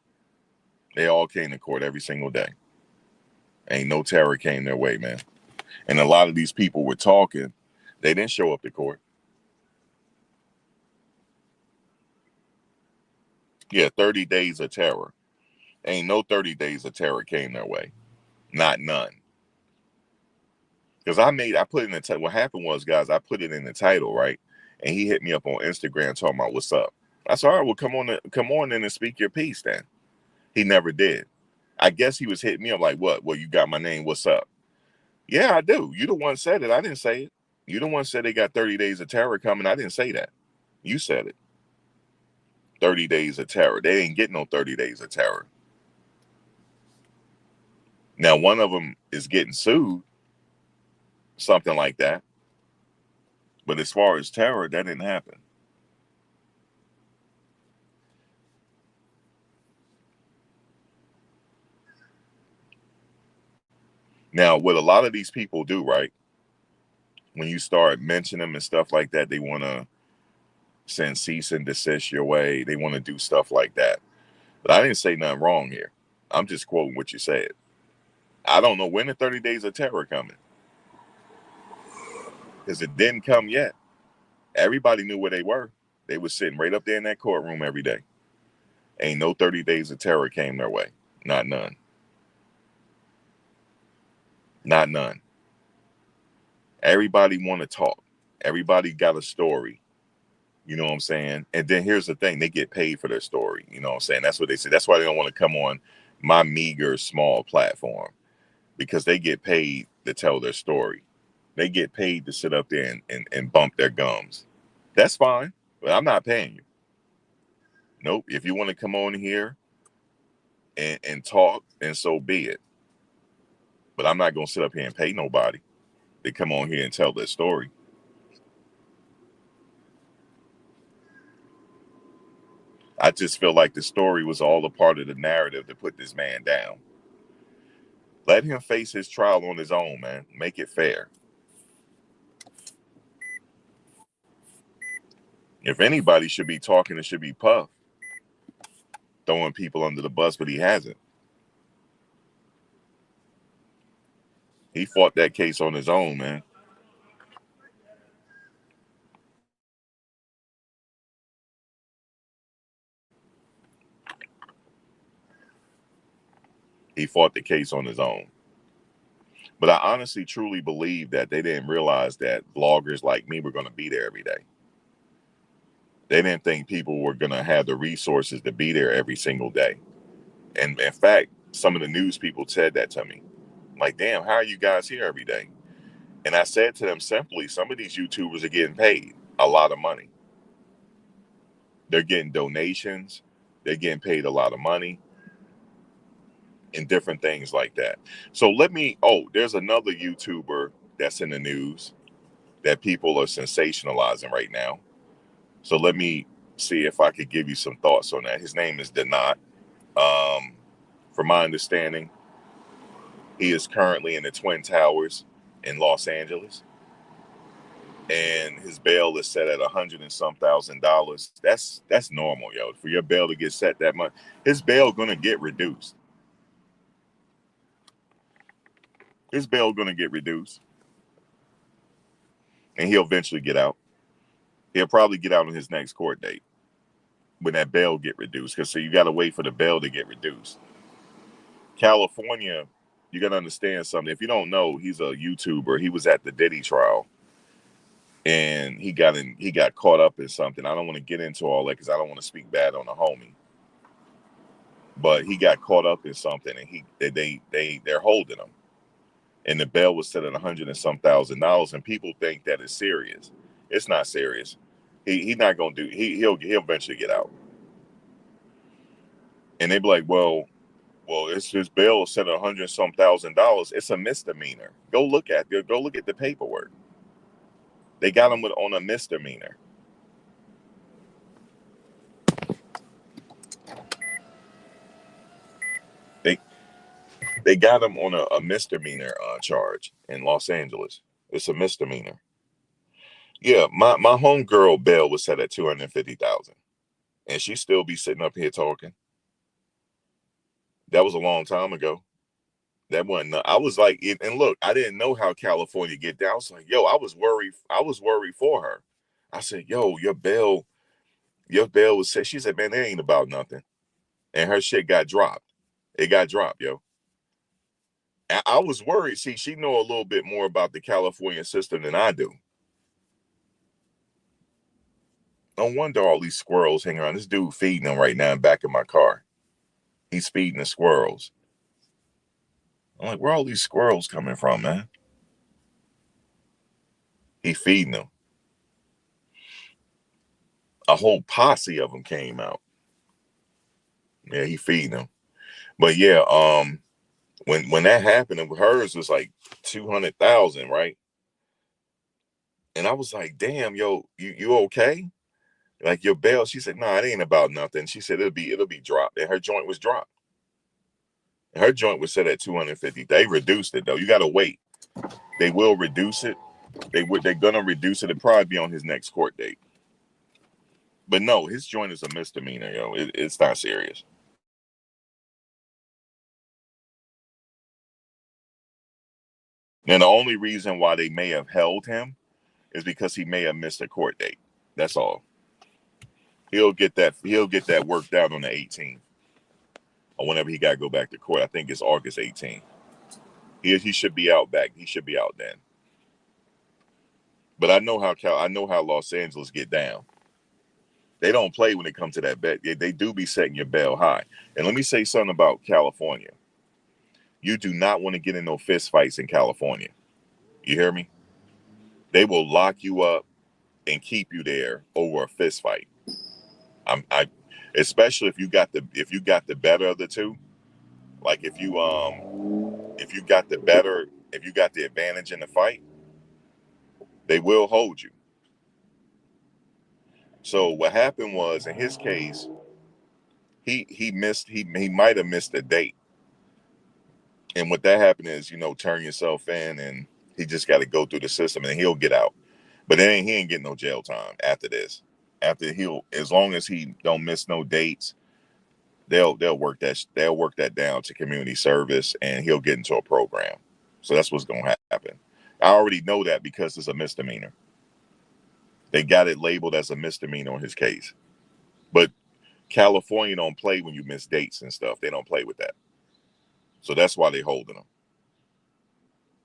they all came to court every single day. Ain't no terror came their way, man. And a lot of these people were talking. They didn't show up to court. Yeah, 30 days of terror. Ain't no 30 days of terror came their way. Not none. Because I put it in the title. What happened was, guys, I put it in the title, right? And he hit me up on Instagram talking about what's up. I said, all right, well, come on in and speak your piece then. He never did. I guess he was hitting me up like, what? Well, you got my name. What's up? Yeah, I do. You the one said it. I didn't say it. You the one said they got 30 days of terror coming. I didn't say that. You said it. 30 days of terror. They ain't getting no 30 days of terror. Now, one of them is getting sued. Something like that. But as far as terror, that didn't happen. Now, what a lot of these people do, right? When you start mentioning them and stuff like that, they want to send cease and desist your way. They want to do stuff like that. But I didn't say nothing wrong here. I'm just quoting what you said. I don't know when the 30 days of terror coming. Because it didn't come yet. Everybody knew where they were. They were sitting right up there in that courtroom every day. Ain't no 30 days of terror came their way. Not none. Not none. Everybody want to talk. Everybody got a story. You know what I'm saying? And then here's the thing. They get paid for their story. You know what I'm saying? That's what they say. That's why they don't want to come on my meager, small platform. Because they get paid to tell their story. They get paid to sit up there and bump their gums. That's fine. But I'm not paying you. Nope. If you want to come on here and talk, then so be it. But I'm not going to sit up here and pay nobody to come on here and tell their story. I just feel like the story was all a part of the narrative to put this man down. Let him face his trial on his own, man. Make it fair. If anybody should be talking, it should be Puff. Throwing people under the bus, but he hasn't. He fought that case on his own, man. He fought the case on his own. But I honestly, truly believe that they didn't realize that vloggers like me were going to be there every day. They didn't think people were going to have the resources to be there every single day. And in fact, some of the news people said that to me. Like, damn, how are you guys here every day? And I said to them simply, some of these YouTubers are getting paid a lot of money. They're getting donations. They're getting paid a lot of money and different things like that. So there's another YouTuber that's in the news that people are sensationalizing right now. So let me see if I could give you some thoughts on that. His name is DIDDY. From my understanding, he is currently in the Twin Towers in Los Angeles. and his bail is set at $100 and some thousand dollars. That's normal, yo. For your bail to get set that much, his bail gonna get reduced. His bail gonna get reduced, and he'll eventually get out. He'll probably get out on his next court date when that bail get reduced. Because so you got to wait for the bail to get reduced. California, you got to understand something. If you don't know, he's a YouTuber. He was at the Diddy trial, and he got caught up in something. I don't want to get into all that because I don't want to speak bad on the homie. But he got caught up in something, and they're holding him, and the bail was set at $100 and some thousand dollars, and people think that it's serious. It's not serious. He's not gonna do. He'll eventually get out, and they be like, well, it's his bail is set at $100 and some thousand dollars. It's a misdemeanor. Go look at the paperwork. They got him on a misdemeanor. They got him on a misdemeanor charge in Los Angeles. It's a misdemeanor. Yeah, my homegirl bail was set at $250,000, and she still be sitting up here talking. That was a long time ago. That wasn't. I was like, and look, I didn't know how California get down. I was like, yo, I was worried. I was worried for her. I said, yo, your bail was set. She said, man, that ain't about nothing, and her shit got dropped. It got dropped, yo. I was worried. See, she know a little bit more about the California system than I do. No wonder all these squirrels hang around. This dude feeding them right now in the back of my car. He's feeding the squirrels. I'm like, where are all these squirrels coming from, man? He feeding them. A whole posse of them came out. Yeah, he feeding them. But yeah, when that happened, hers was like 200,000, right? And I was like, damn, yo, you okay? Like your bail? She said, nah, it ain't about nothing. She said it'll be dropped. And her joint was dropped. And her joint was set at 250. They reduced it though. You gotta wait. They will reduce it. They're gonna reduce it. It'll probably be on his next court date. But no, his joint is a misdemeanor, yo. It's not serious. And the only reason why they may have held him is because he may have missed a court date. That's all. He'll get that worked out on the 18th. Or whenever he gotta go back to court. I think it's August 18th. He should be out back. He should be out then. But I know how Los Angeles get down. They don't play when it comes to that bet. They do be setting your bail high. And let me say something about California. You do not want to get in no fist fights in California. You hear me? They will lock you up and keep you there over a fist fight. Especially if you got the better of the two. Like if you got the advantage in the fight, they will hold you. So what happened was in his case, he might have missed a date. And what that happened is, turn yourself in, and he just got to go through the system, and he'll get out. But then he ain't getting no jail time after this. As long as he don't miss no dates, they'll work that down to community service, and he'll get into a program. So that's what's gonna happen. I already know that because it's a misdemeanor. They got it labeled as a misdemeanor on his case. But California don't play when you miss dates and stuff. They don't play with that. So that's why they holding him.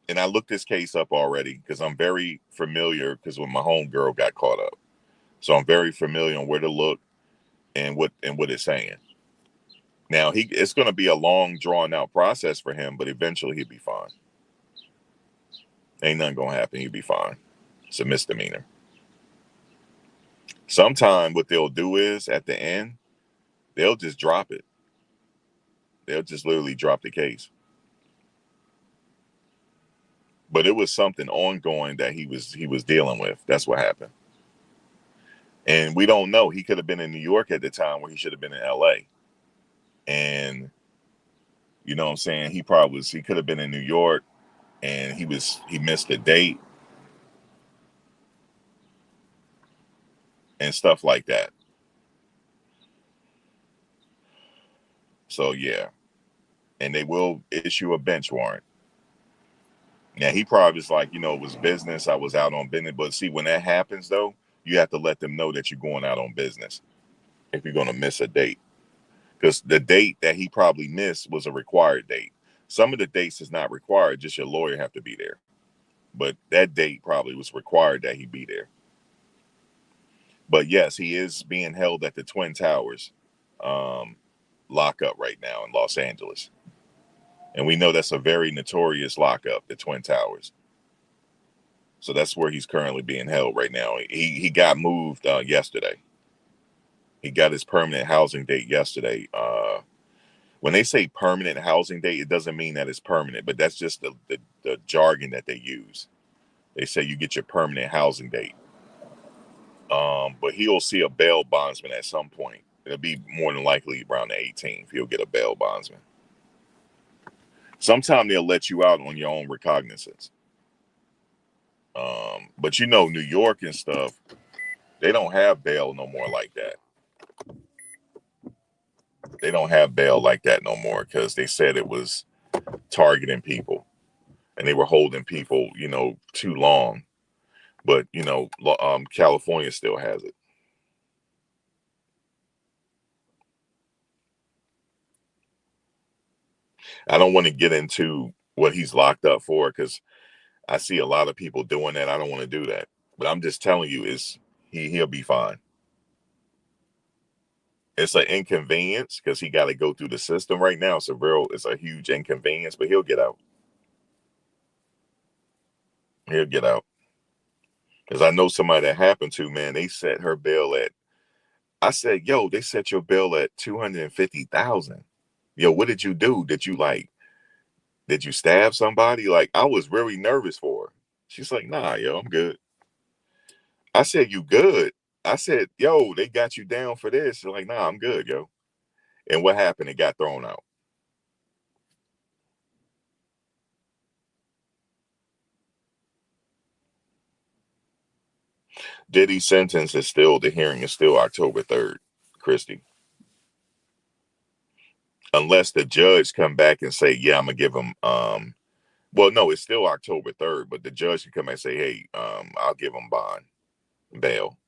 And I looked this case up already because I'm very familiar because when my homegirl got caught up. So I'm very familiar on where to look and what it's saying. Now it's going to be a long, drawn out process for him, but eventually he'll be fine. Ain't nothing going to happen. He'll be fine. It's a misdemeanor. Sometime what they'll do is at the end, they'll just drop it. They'll just literally drop the case. But it was something ongoing that he was dealing with. That's what happened. And we don't know. He could have been in New York at the time where he should have been in LA. And you know what I'm saying? He could have been in New York and he missed the date. and stuff like that. So yeah, and they will issue a bench warrant. Now he probably was like, it was business. I was out on business. But see, when that happens though, you have to let them know that you're going out on business if you're going to miss a date. Because the date that he probably missed was a required date. Some of the dates is not required, just your lawyer have to be there. But that date probably was required that he be there. But yes, he is being held at the Twin Towers um, lockup right now in Los Angeles. And we know that's a very notorious lockup, the Twin Towers. So that's where he's currently being held right now. He got moved yesterday. He got his permanent housing date yesterday. When they say permanent housing date, it doesn't mean that it's permanent, but that's just the jargon that they use. They say you get your permanent housing date. But he'll see a bail bondsman at some point. It'll be more than likely around the 18th. He'll get a bail bondsman. Sometime they'll let you out on your own recognizance. But New York and stuff, they don't have bail no more like that. They don't have bail like that no more because they said it was targeting people and they were holding people, too long. But, California still has it. I don't want to get into what he's locked up for because I see a lot of people doing that. I don't want to do that. But I'm just telling you, he'll be fine. It's an inconvenience because he got to go through the system right now. It's a huge inconvenience, but he'll get out. He'll get out. Because I know somebody that happened to, man, they set her bail at, I said, yo, they set your bail at 250,000. Yo, what did you do? Did you stab somebody? Like, I was really nervous for her. She's like, nah, yo, I'm good. I said, you good? I said, yo, they got you down for this. She's like, nah, I'm good, yo. And what happened? It got thrown out. Diddy's sentence is still, the hearing is still October 3rd, Christy. Unless the judge come back and say, yeah, I'm going to give him, well, no, it's still October 3rd, but the judge can come and say, hey, I'll give him bond, bail.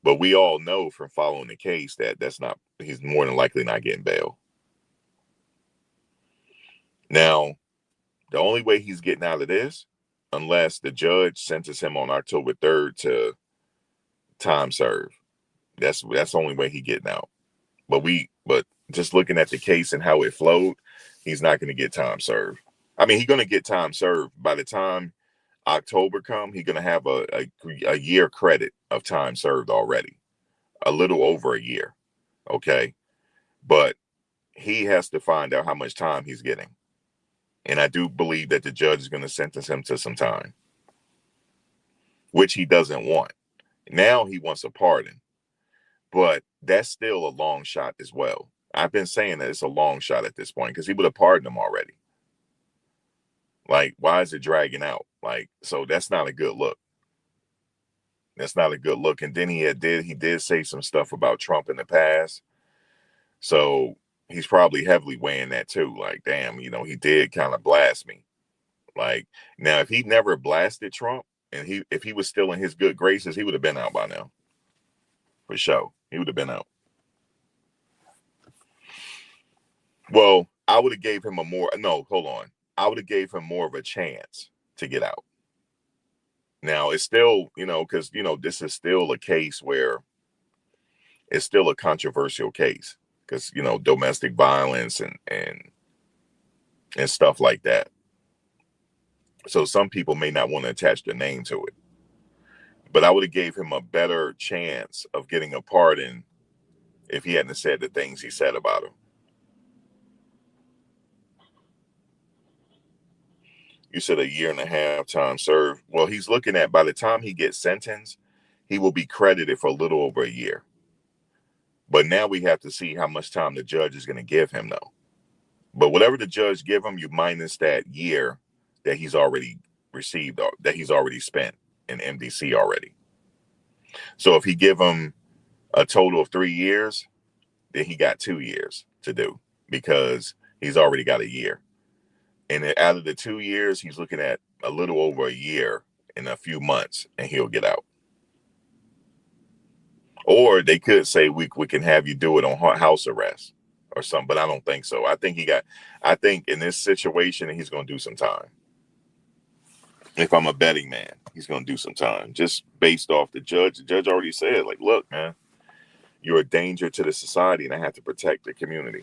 But we all know from following the case that he's more than likely not getting bail. Now, the only way he's getting out of this, unless the judge sentences him on October 3rd to time served. That's the only way he getting out. But just looking at the case and how it flowed, he's not going to get time served. I mean, he's going to get time served. By the time October come, he's going to have a year credit of time served already, a little over a year. Okay. But he has to find out how much time he's getting. And I do believe that the judge is going to sentence him to some time, which he doesn't want. Now he wants a pardon, but that's still a long shot as well. I've been saying that it's a long shot at this point because he would have pardoned him already. Like, why is it dragging out? Like, so that's not a good look. That's not a good look. And then he did say some stuff about Trump in the past. So he's probably heavily weighing that too. Like, damn, he did kind of blast me. Like, now if he never blasted Trump and if he was still in his good graces, he would have been out by now. For sure. He would have been out. Well, I would have gave him hold on. I would have gave him more of a chance to get out. Now it's still, because this is still a case where it's still a controversial case because domestic violence and stuff like that. So some people may not want to attach their name to it, but I would have gave him a better chance of getting a pardon if he hadn't said the things he said about him. You said a year and a half time served. Well, he's looking at, by the time he gets sentenced, he will be credited for a little over a year. But now we have to see how much time the judge is going to give him, though. But whatever the judge give him, you minus that year that he's already received, that he's already spent in MDC already. So if he give him a total of 3 years, then he got 2 years to do because he's already got a year. And out of the 2 years, he's looking at a little over a year in a few months, and he'll get out. Or they could say we can have you do it on house arrest or something, but I don't think so. I think in this situation he's going to do some time. If I'm a betting man, he's going to do some time just based off the judge. The judge already said, like, look, man, you're a danger to the society, and I have to protect the community.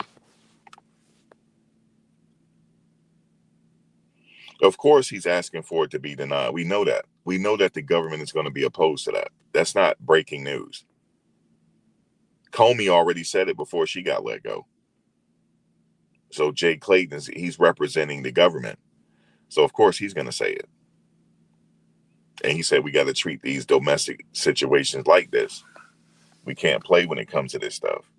Of course, he's asking for it to be denied. We know that. We know that the government is going to be opposed to that. That's not breaking news. Comey already said it before she got let go. So Jay Clayton he's representing the government. So of course he's going to say it. And he said we got to treat these domestic situations like this. We can't play when it comes to this stuff.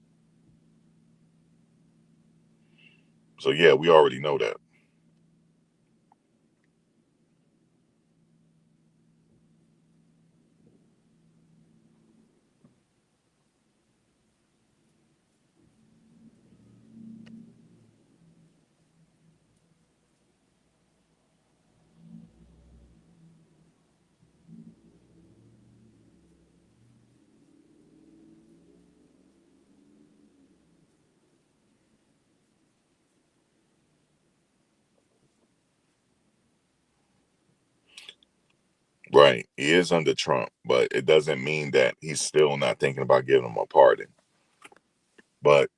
So yeah, we already know that. Right. He is under Trump, but it doesn't mean that he's still not thinking about giving him a pardon. But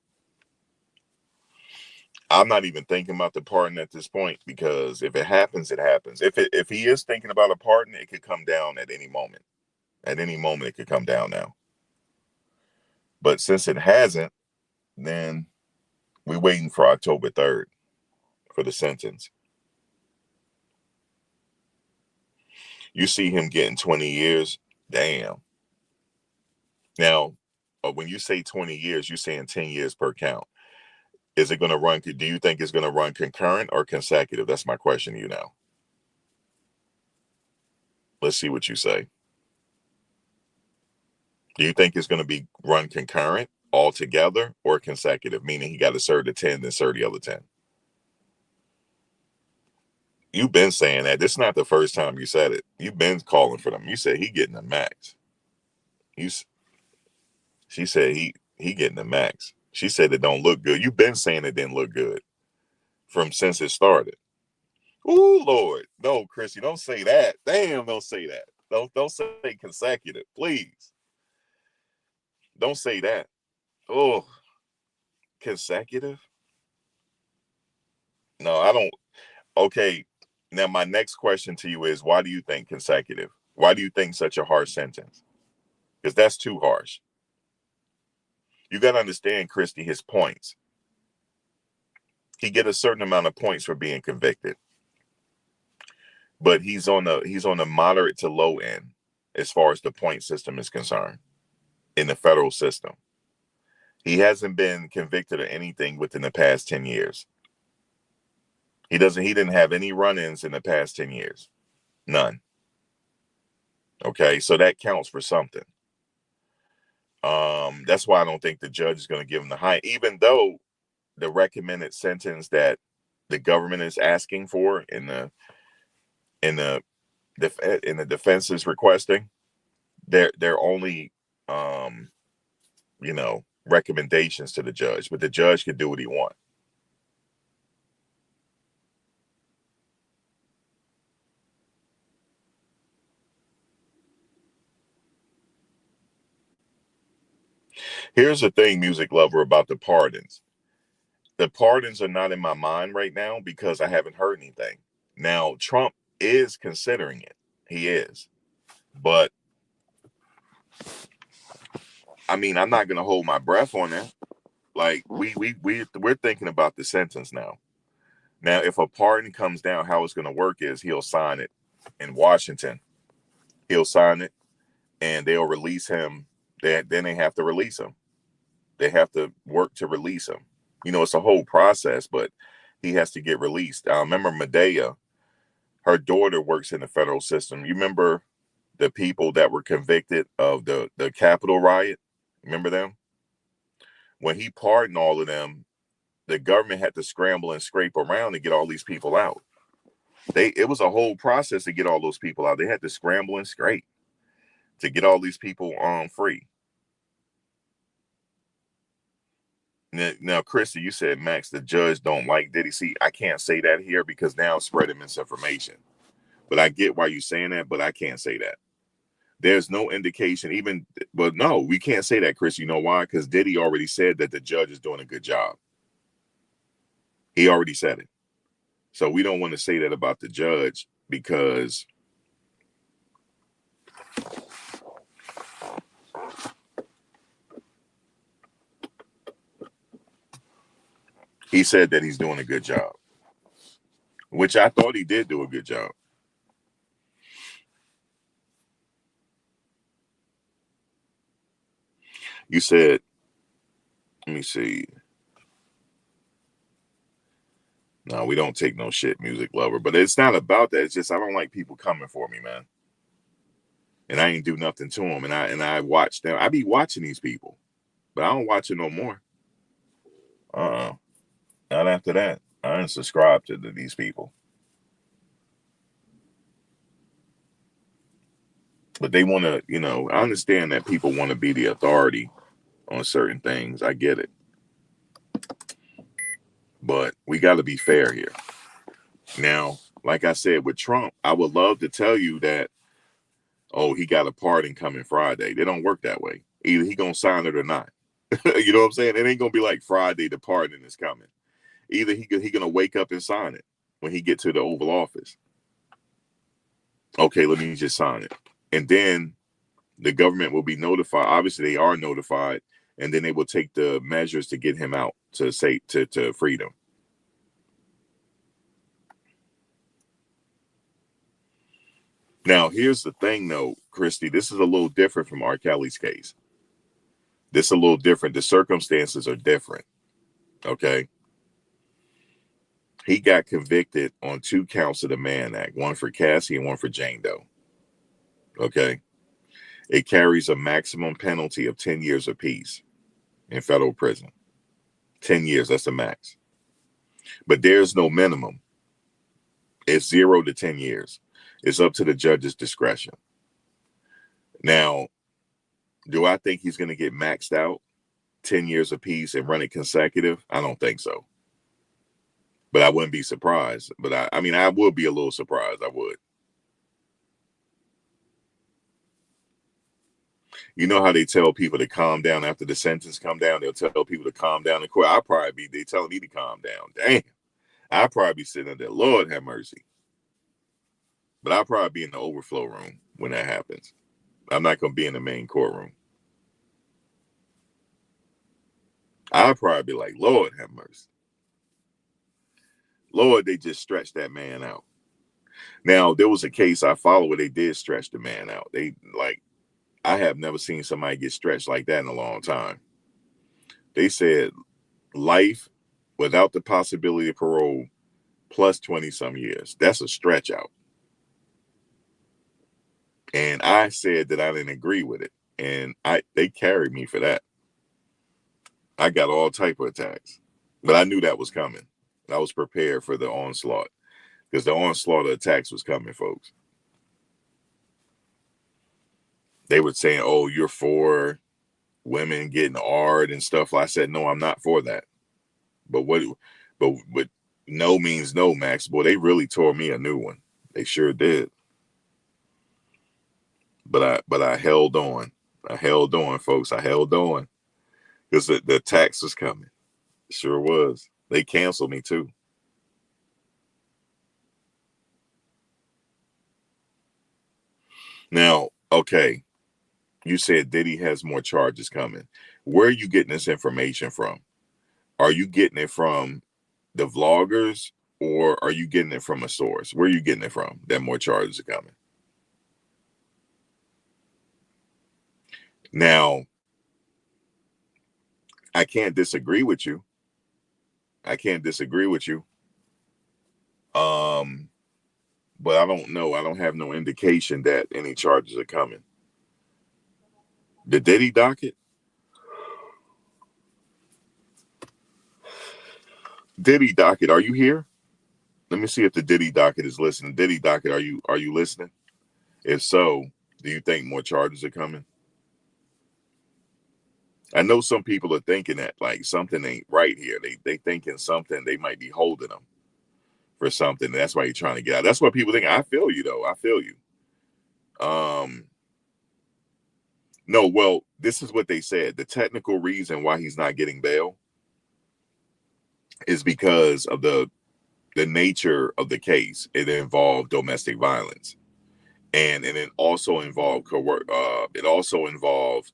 I'm not even thinking about the pardon at this point, because if it happens, it happens. If he is thinking about a pardon, it could come down at any moment. At any moment, it could come down now. But since it hasn't, then we're waiting for October 3rd for the sentence. You see him getting 20 years. Damn. Now, when you say 20 years, you're saying 10 years per count. Is it going to run? Do you think it's going to run concurrent or consecutive? That's my question to you now. Let's see what you say. Do you think it's going to be run concurrent altogether or consecutive, meaning he got to serve the 10, then serve the other 10? You've been saying that. This is not the first time you said it. You've been calling for them. You said he getting the max. She said he getting the max. She said it don't look good. You've been saying it didn't look good from since it started. Ooh, Lord. No, Chrissy, don't say that. Damn, don't say that. Don't say consecutive, please. Don't say that. Oh, consecutive? No, I don't. Okay. Now, my next question to you is, why do you think consecutive? Why do you think such a harsh sentence? Because that's too harsh. You got to understand, Christy, his points. He get a certain amount of points for being convicted, but he's on the moderate to low end as far as the point system is concerned in the federal system. He hasn't been convicted of anything within the past 10 years. He didn't have any run-ins in the past 10 years. None. Okay, so that counts for something. That's why I don't think the judge is going to give him the high, even though the recommended sentence that the government is asking for in the defense is requesting, they're only recommendations to the judge, but the judge can do what he wants. Here's the thing, music lover, about the pardons. The pardons are not in my mind right now because I haven't heard anything. Now, Trump is considering it. He is. But, I mean, I'm not going to hold my breath on that. Like, we're thinking about the sentence now. Now, if a pardon comes down, how it's going to work is he'll sign it in Washington. He'll sign it, and they'll release him. Then they have to release him. They have to work to release him. It's a whole process, but he has to get released. I remember Medea, her daughter works in the federal system. You remember the people that were convicted of the Capitol riot. Remember them? When he pardoned all of them, the government had to scramble and scrape around to get all these people out. It was a whole process to get all those people out. They had to scramble and scrape to get all these people free. Now, Christy, you said Max, the judge don't like Diddy. See, I can't say that here because now I'm spreading misinformation. But I get why you're saying that, but I can't say that. There's no indication, but no, we can't say that, Chris. You know why? Because Diddy already said that the judge is doing a good job. He already said it. So we don't want to say that about the judge because he said that he's doing a good job, which I thought he did do a good job. You said, let me see. No, we don't take no shit, music lover. But it's not about that. It's just I don't like people coming for me, man. And I ain't do nothing to them. And I watch them. I be watching these people, but I don't watch it no more. Not after that. I unsubscribe to these people. But they want to, I understand that people want to be the authority on certain things. I get it. But we got to be fair here. Now, like I said, with Trump, I would love to tell you that, oh, he got a pardon coming Friday. They don't work that way. Either he going to sign it or not. You know what I'm saying? It ain't going to be like Friday, the pardon is coming. Either he going to wake up and sign it when he get to the Oval Office. Okay, let me just sign it. And then the government will be notified. Obviously, they are notified. And then they will take the measures to get him out to freedom. Now, here's the thing, though, Christy. This is a little different from R. Kelly's case. This is a little different. The circumstances are different. Okay. He got convicted on 2 counts of the Mann Act, one for Cassie and one for Jane Doe. Okay. It carries a maximum penalty of 10 years apiece in federal prison. 10 years, that's the max. But there's no minimum. It's 0 to 10 years. It's up to the judge's discretion. Now, do I think he's going to get maxed out 10 years apiece and run it consecutive? I don't think so. But I wouldn't be surprised. But I mean, I would be a little surprised. I would. You know how they tell people to calm down after the sentence come down? They'll tell people to calm down in court. I'll probably be, they telling me to calm down. Damn. I'll probably be sitting there, Lord have mercy. But I'll probably be in the overflow room when that happens. I'm not going to be in the main courtroom. I'll probably be like, Lord have mercy. Lord, they just stretched that man out. Now, there was a case I followed where they did stretch the man out. I have never seen somebody get stretched like that in a long time. They said life without the possibility of parole plus 20 some years. That's a stretch out. And I said that I didn't agree with it. And they carried me for that. I got all type of attacks. But I knew that was coming. I was prepared for the onslaught. Because the onslaught of attacks was coming, folks. They were saying, oh, you're for women getting hard and stuff. I said, no, I'm not for that. But no means no, Max. Boy, they really tore me a new one. They sure did. But I held on. I held on, folks. I held on. Because the tax was coming. Sure was. They canceled me too. Now, okay. You said Diddy has more charges coming. Where are you getting this information from? Are you getting it from the vloggers or are you getting it from a source? Where are you getting it from that more charges are coming? Now, I can't disagree with you. I can't disagree with you. but I don't know. I don't have no indication that any charges are coming. The Diddy docket? Diddy docket, are you here? Let me see if the Diddy docket is listening. Diddy docket, are you listening? If so, do you think more charges are coming? I know some people are thinking that like something ain't right here. They thinking something, they might be holding them for something. That's why you're trying to get out. That's what people think. I feel you though. I feel you. Um no, well, this is what they said. The technical reason why he's not getting bail is because of the nature of the case. It involved domestic violence, and it also involved it also involved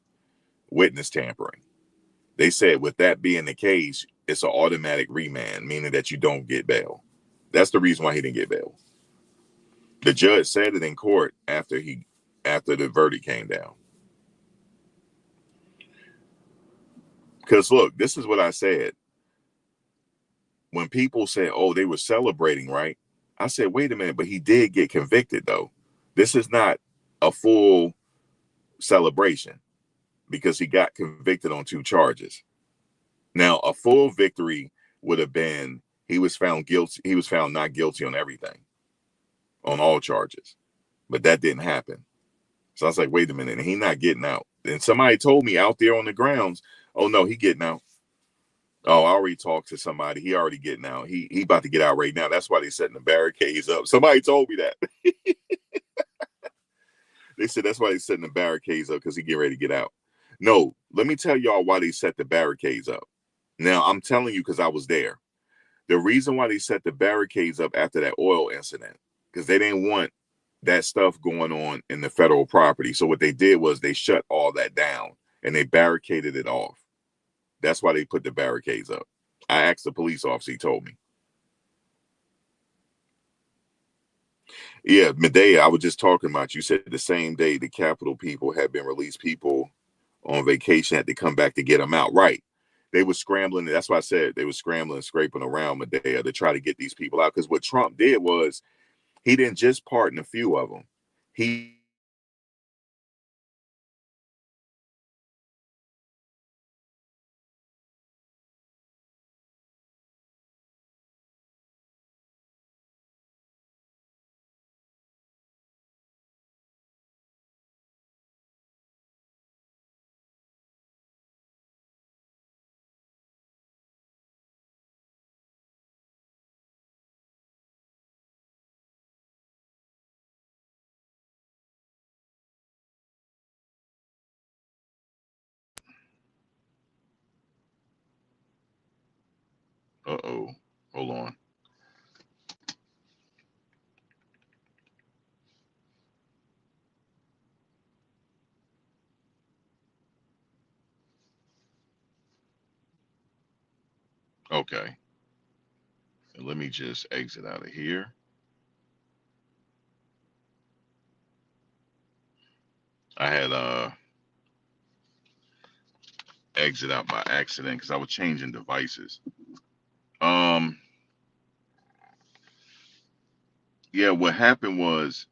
witness tampering. They said with that being the case, it's an automatic remand, meaning that you don't get bail. That's the reason why he didn't get bail. The judge said it in court after the verdict came down. Because look, this is what I said. When people said, "Oh, they were celebrating," right? I said, "Wait a minute," but he did get convicted though. This is not a full celebration because he got convicted on 2 charges. Now, a full victory would have been he was found guilty. He was found not guilty on everything, on all charges, but that didn't happen. So I was like, wait a minute, and he not getting out. And somebody told me out there on the grounds, oh no, he getting out. Oh, I already talked to somebody. He already getting out. He about to get out right now. That's why they setting the barricades up. Somebody told me that. They said that's why they setting the barricades up because he get ready to get out. No, let me tell y'all why they set the barricades up. Now I'm telling you because I was there. The reason why they set the barricades up after that oil incident, because they didn't want that stuff going on in the federal property. So what they did was they shut all that down and they barricaded it off. That's why they put the barricades up. I asked the police officer, he told me. Yeah, Medea, I was just talking about, you said the same day the Capitol people had been released, people on vacation had to come back to get them out. Right. They were scrambling. That's why I said they were scrambling and scraping around Medea to try to get these people out. Because what Trump did was he didn't just pardon a few of them. He uh-oh. Hold on. Okay. And let me just exit out of here. I had exit out by accident because I was changing devices. Um yeah, what happened was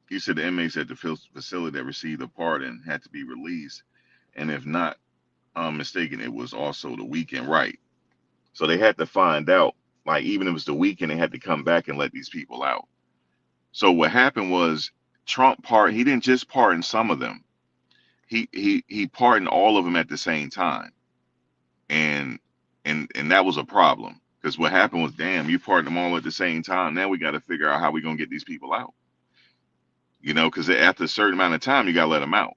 he said the inmates at the facility that received a pardon had to be released. And if not mistaken, it was also the weekend, right? So they had to find out, like even if it was the weekend, they had to come back and let these people out. So what happened was he didn't just pardon some of them. He pardoned all of them at the same time. And and that was a problem. Because what happened was, damn, you pardoned them all at the same time. Now we got to figure out how we gonna get these people out. Because after a certain amount of time, you gotta let them out.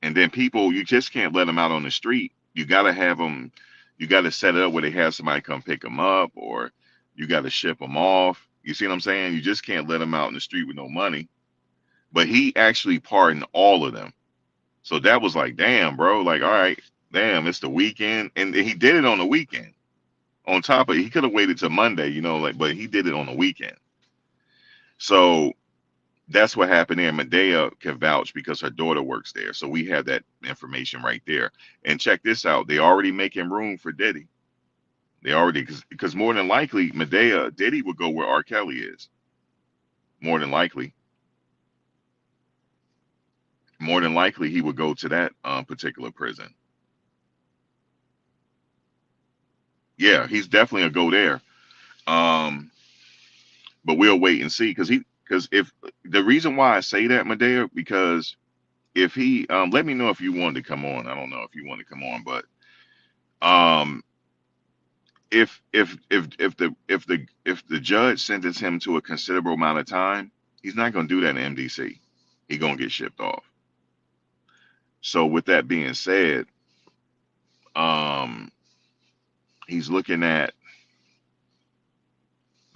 And then people, you just can't let them out on the street. You got to have them, you got to set it up where they have somebody come pick them up, or you got to ship them off. You see what I'm saying? You just can't let them out in the street with no money. But he actually pardoned all of them. So that was like, damn, bro. Like, all right, damn, it's the weekend. And he did it on the weekend. On top of it, he could have waited till Monday, but he did it on the weekend. So that's what happened there. Medea can vouch because her daughter works there. So we have that information right there. And check this out. They already making room for Diddy. They already, because more than likely, Diddy would go where R. Kelly is. More than likely, he would go to that particular prison. Yeah, he's definitely a go there. Um, but we'll wait and see, because if the reason why I say that, Medea, because if he, let me know if you wanted to come on. I don't know if you want to come on, but um, if the judge sentenced him to a considerable amount of time, he's not going to do that in MDC. He's going to get shipped off. So with that being said, um, he's looking at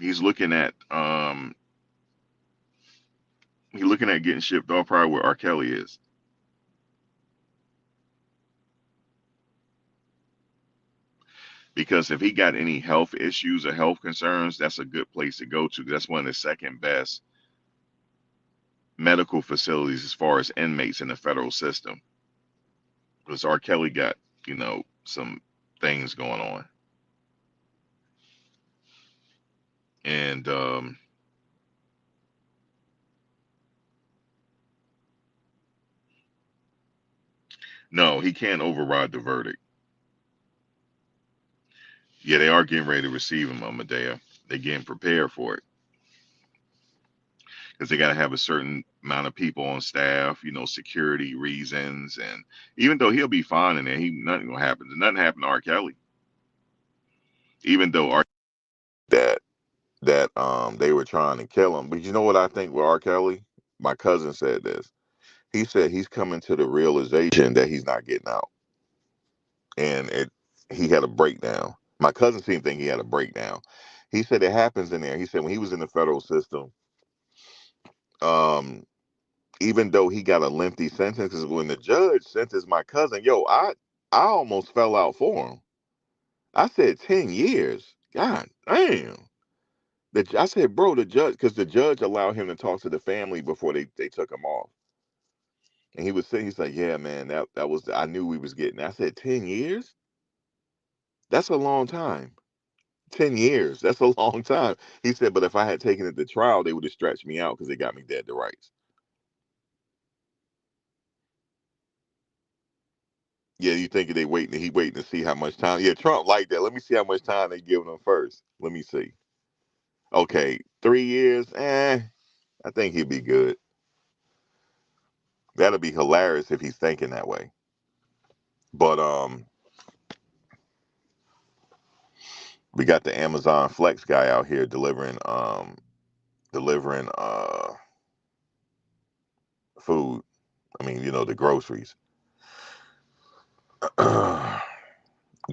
he's looking at getting shipped off probably where R. Kelly is. Because if he got any health issues or health concerns, that's a good place to go to. That's one of the second best medical facilities as far as inmates in the federal system. Because R. Kelly got, some things going on. And no, he can't override the verdict. Yeah, they are getting ready to receive him, Medea. They're getting prepared for it. Because they got to have a certain amount of people on staff, security reasons. And even though he'll be fine in there, nothing will happen. Nothing happened to R. Kelly. Even though they were trying to kill him. But you know what I think with R. Kelly? My cousin said this. He said he's coming to the realization that he's not getting out. And he had a breakdown. My cousin seemed to think he had a breakdown. He said it happens in there. He said when he was in the federal system, um, even though he got a lengthy sentence, because when the judge sentenced my cousin, I almost fell out for him. I said 10 years. God damn. I said, bro, the judge, because the judge allowed him to talk to the family before they took him off. And he was saying, he's like, yeah, man, that was, I knew we was getting. I said, 10 years? That's a long time. 10 years. That's a long time. He said, but if I had taken it to trial, they would have stretched me out because they got me dead to rights. Yeah, you think he waiting to see how much time. Yeah, Trump like that. Let me see how much time they giving him first. Let me see. Okay, 3 years. I think he'd be good. That'll be hilarious if he's thinking that way. But we got the Amazon Flex guy out here delivering food. I mean, the groceries.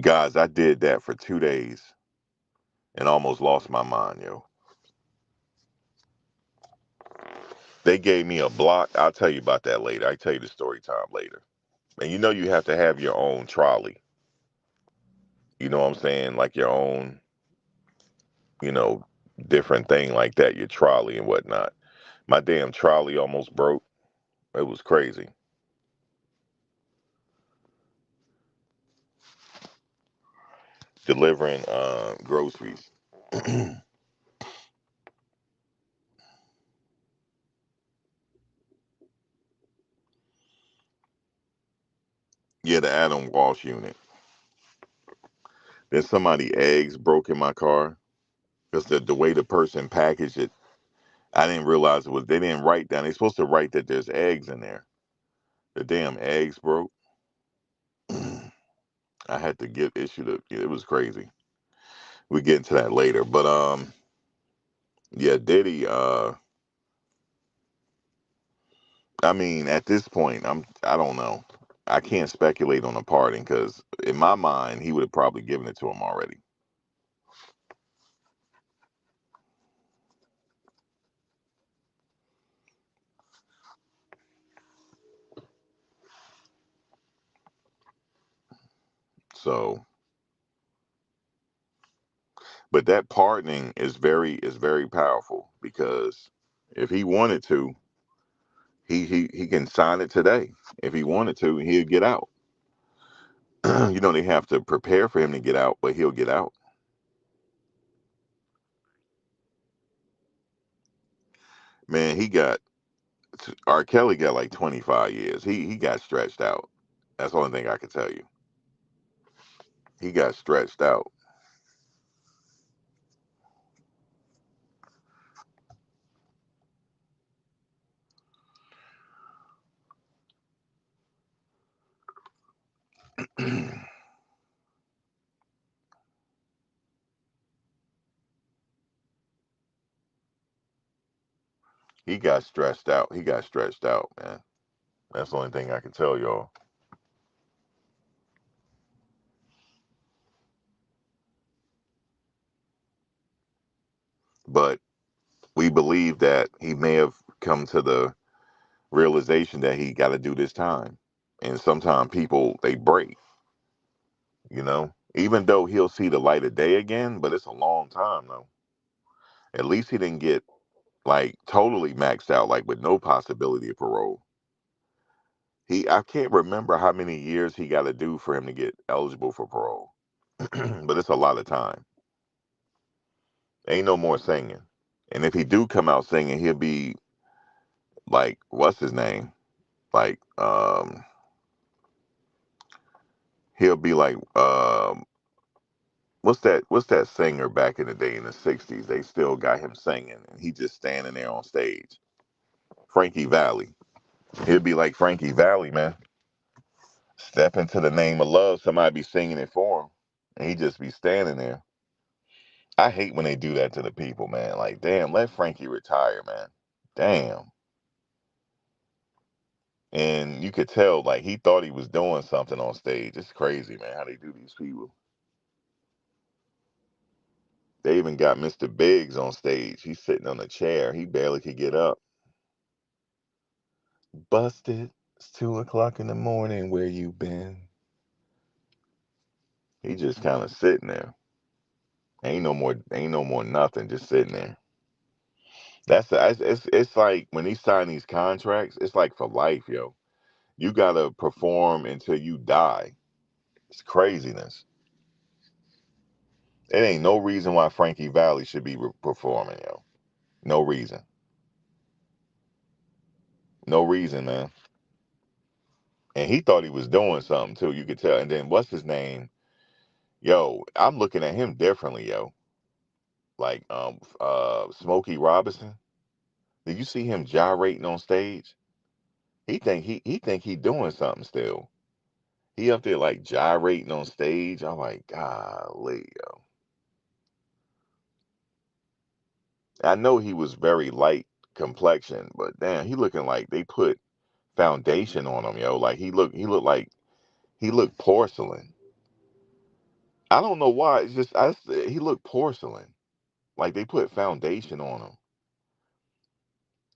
Guys, I did that for 2 days and almost lost my mind, yo. They gave me a block. I'll tell you about that later. I'll tell you the story time later. And you have to have your own trolley. You know what I'm saying? Like your own, you know, different thing like that, your trolley and whatnot. My damn trolley almost broke. It was crazy. Delivering groceries. Yeah, the Adam Walsh unit. Then somebody eggs broke in my car because the way the person packaged it, I didn't realize they didn't write down. They're supposed to write that there's eggs in there. The damn eggs broke. I had to get issued it was crazy. We get into that later. But yeah, Diddy, I mean, at this point, I don't know. I can't speculate on the pardon because in my mind, he would have probably given it to him already. So, but that pardoning is very powerful because if he wanted to, he can sign it today. If he wanted to, he'd get out. They have to prepare for him to get out, but he'll get out. Man, R. Kelly got like 25 years. He got stretched out. That's the only thing I can tell you. He got stretched out. He got stretched out. He got stretched out, man. That's the only thing I can tell y'all. But we believe that he may have come to the realization that he got to do this time. And sometimes people, they break, even though he'll see the light of day again, but it's a long time though. At least he didn't get like totally maxed out, like with no possibility of parole. I can't remember how many years he got to do for him to get eligible for parole, but it's a lot of time. Ain't no more singing. And if he do come out singing, he'll be like, what's his name? Like, he'll be like, what's that singer back in the day in the '60s? They still got him singing, and he just standing there on stage. Frankie Valli. He'll be like Frankie Valli, man. Step into the name of love. Somebody be singing it for him, and he just be standing there. I hate when they do that to the people, man. Like, damn, let Frankie retire, man. Damn. And you could tell, like, he thought he was doing something on stage. It's crazy, man, how they do these people. They even got Mr. Biggs on stage. He's sitting on a chair. He barely could get up. Busted. It's 2 o'clock in the morning. Where you been? He just kind of sitting there. Ain't no more nothing. Just sitting there. It's like when he signed these contracts, it's like for life, yo. You gotta perform until you die. It's craziness. It ain't no reason why Frankie Valli should be performing, yo. No reason. No reason, man. And he thought he was doing something too. You could tell. And then what's his name? Yo, I'm looking at him differently, yo. Like Smokey Robinson. Did you see him gyrating on stage? He think he doing something still. He up there like gyrating on stage. I'm like, golly, yo. I know he was very light complexion, but damn, he looking like they put foundation on him, yo. Like he looked like he looked porcelain. I don't know why. It's just he looked porcelain. Like they put foundation on him.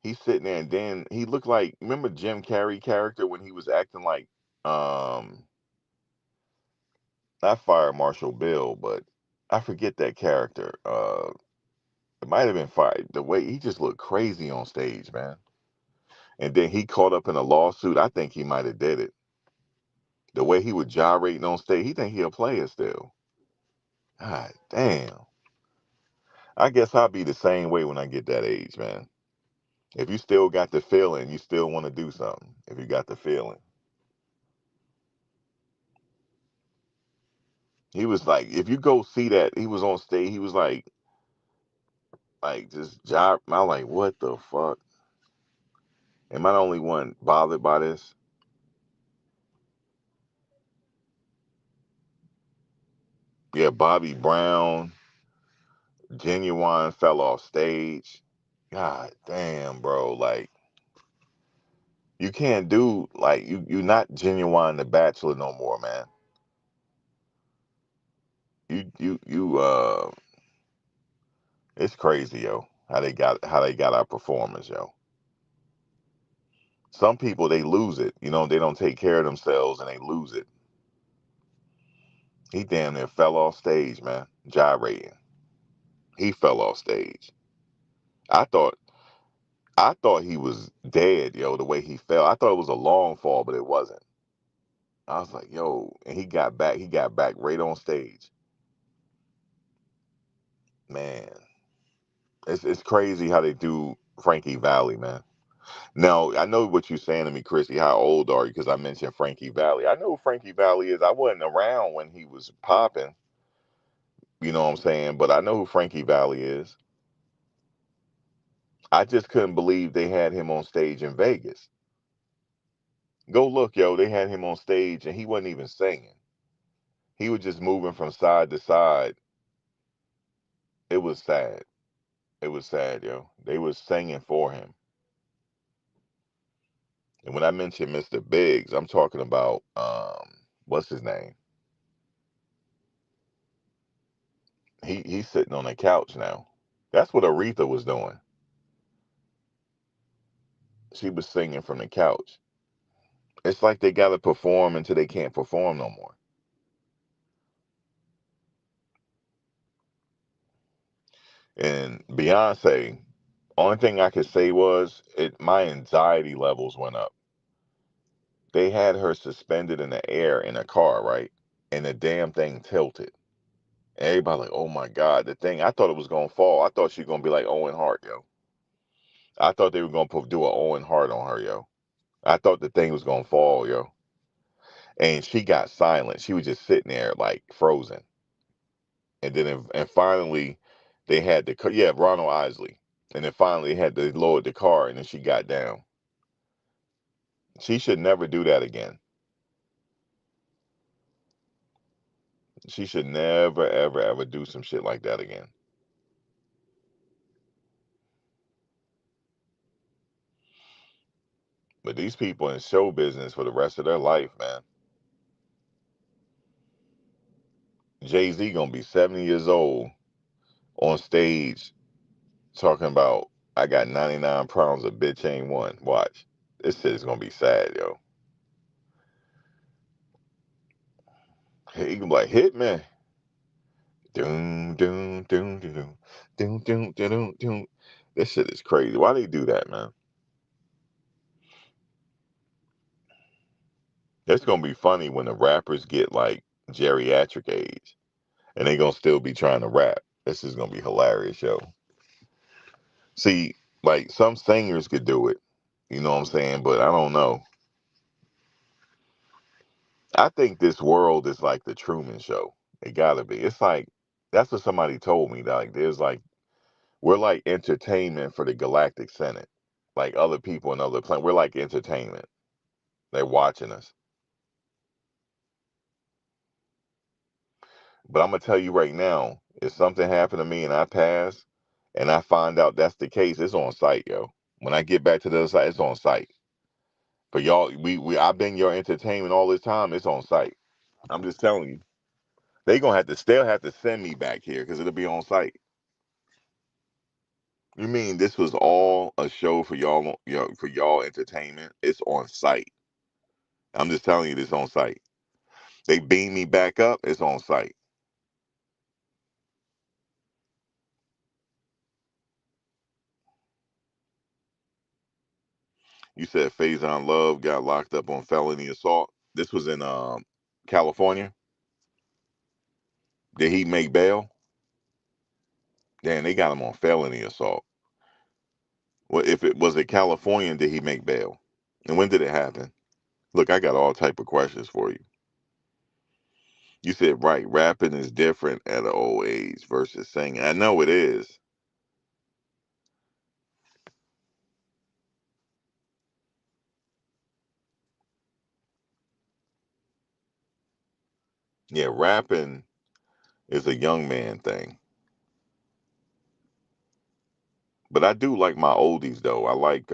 He's sitting there, and then he looked like, remember Jim Carrey character when he was acting like um not Fire Marshal Bill, but I forget that character. It might have been Fire. The way he just looked crazy on stage, man. And then he caught up in a lawsuit. I think he might have did it. The way he was gyrating on stage, he think he a player still. God damn. I guess I'll be the same way when I get that age, man. If you still got the feeling, you still want to do something. If you got the feeling. He was like, if you go see that, he was on stage, he was like just job. I'm like, what the fuck? Am I the only one bothered by this? Yeah, Bobby Brown, Genuine fell off stage. God damn, bro. Like, you can't do like you're not Genuine the Bachelor no more, man. You it's crazy, yo. How they got our performance, yo. Some people they lose it. They don't take care of themselves and they lose it. He damn near fell off stage, man. Gyrating. He fell off stage. I thought I thought he was dead, yo, the way he fell. I thought it was a long fall, but it wasn't. I was like, yo, and he got back right on stage. Man, it's crazy how they do Frankie Valli, man. Now, I know what you're saying to me, Chrissy. How old are you? Because I mentioned Frankie Valli. I know who Frankie Valli is. I wasn't around when he was popping, you know what I'm saying? But I know who Frankie Valli is. I just couldn't believe they had him on stage in Vegas. Go look, yo. They had him on stage and he wasn't even singing. He was just moving from side to side. It was sad. It was sad, yo. They was singing for him. And when I mentioned Mr. Biggs, I'm talking about what's his name? He's sitting on a couch now. That's what Aretha was doing. She was singing from the couch. It's like they gotta perform until they can't perform no more. And Beyonce, only thing I could say was my anxiety levels went up. They had her suspended in the air in a car, right? And the damn thing tilted. And everybody like, oh my God, the thing. I thought it was gonna fall. I thought she was gonna be like Owen Hart, yo. I thought they were gonna do a Owen Hart on her, yo. I thought the thing was gonna fall, yo. And she got silent. She was just sitting there like frozen. And then and finally, they had the yeah, Ronald Isley. And then finally, they had to lower the car, and then she got down. She should never do that again. She should never, ever, ever do some shit like that again. But these people in show business for the rest of their life, man. Jay-Z gonna be 70 years old on stage talking about I got 99 pounds of bitch ain't one. Watch. This shit is gonna be sad, yo. He gonna be like, hit me. Doom, doom, doom, doom, doom, doom, doom, doom. This shit is crazy. Why they do that, man? It's gonna be funny when the rappers get like geriatric age and they gonna still be trying to rap. This is gonna be hilarious, yo. See, like some singers could do it, you know what I'm saying? But I don't know. I think this world is like the Truman Show. It gotta be. It's like that's what somebody told me. Like there's like we're like entertainment for the Galactic Senate. Like other people in other planets, we're like entertainment. They're watching us. But I'm gonna tell you right now, if something happened to me and I pass, and I find out that's the case, it's on site, yo. When I get back to the other side, it's on site. But y'all, I've been your entertainment all this time. It's on site. I'm just telling you, they gonna have to still have to send me back here because it'll be on site. You mean this was all a show for for y'all entertainment? It's on site. I'm just telling you, this on site. They beam me back up. It's on site. You said Faison Love got locked up on felony assault. This was in California. Did he make bail? Damn, they got him on felony assault. Well, if it was a Californian, did he make bail? And when did it happen? Look, I got all type of questions for you. You said right, rapping is different at an old age versus singing. I know it is. Yeah, rapping is a young man thing. But I do like my oldies though. I like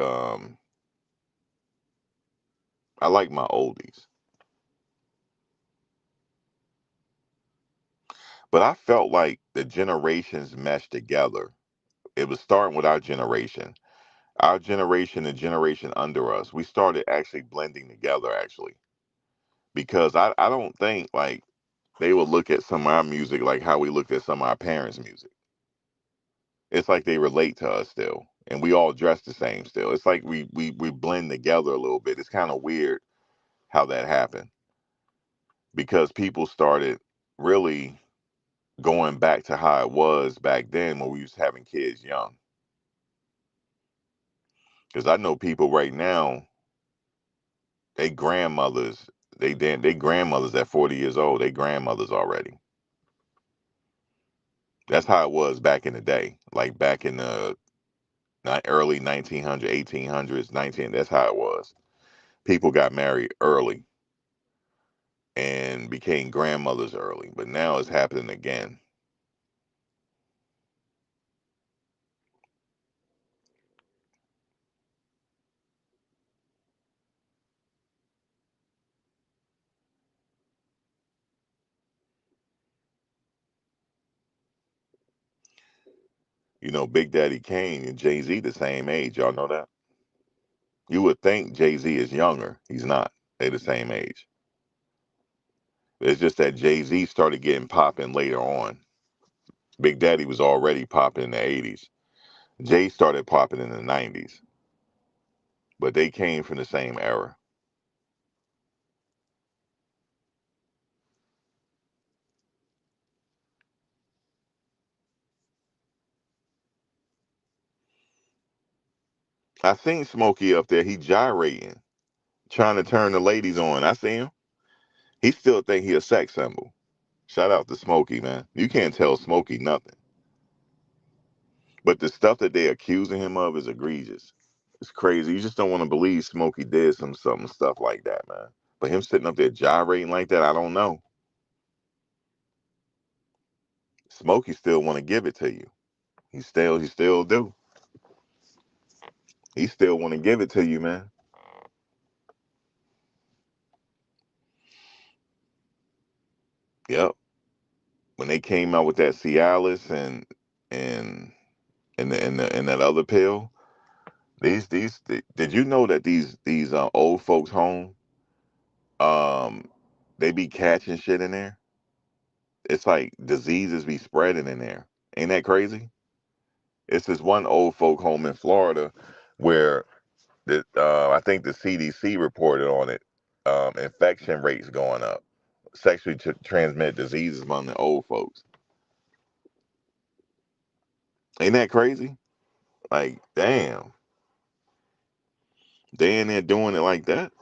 my oldies. But I felt like the generations meshed together. It was starting with our generation. Our generation and generation under us. We started actually blending together actually. Because I don't think like they would look at some of our music like how we looked at some of our parents' music. It's like they relate to us still. And we all dress the same still. It's like we blend together a little bit. It's kind of weird how that happened. Because people started really going back to how it was back then when we was having kids young. Because I know people right now, they grandmothers, they grandmothers at 40 years old, they grandmothers already. That's how it was back in the day, like back in the early 1900s, 1800s, 19. That's how it was. People got married early and became grandmothers early, but now it's happening again. You know, Big Daddy Kane and Jay-Z the same age. Y'all know that? You would think Jay-Z is younger. He's not. They're the same age. It's just that Jay-Z started getting popping later on. Big Daddy was already popping in the 80s. Jay started popping in the 90s, but they came from the same era. I seen Smokey up there. He gyrating, trying to turn the ladies on. I see him. He still think he a sex symbol. Shout out to Smokey, man. You can't tell Smokey nothing. But the stuff that they accusing him of is egregious. It's crazy. You just don't want to believe Smokey did some stuff like that, man. But him sitting up there gyrating like that, I don't know. Smokey still want to give it to you. He still do. He still want to give it to you, man. Yep. When they came out with that Cialis and and that other pill, did you know that these old folks home, um they be catching shit in there? It's like diseases be spreading in there. Ain't that crazy? It's this one old folk home in Florida where I think the CDC reported on it. Infection rates going up, sexually transmitted diseases among the old folks. Ain't that crazy? Like, damn, they in there doing it like that.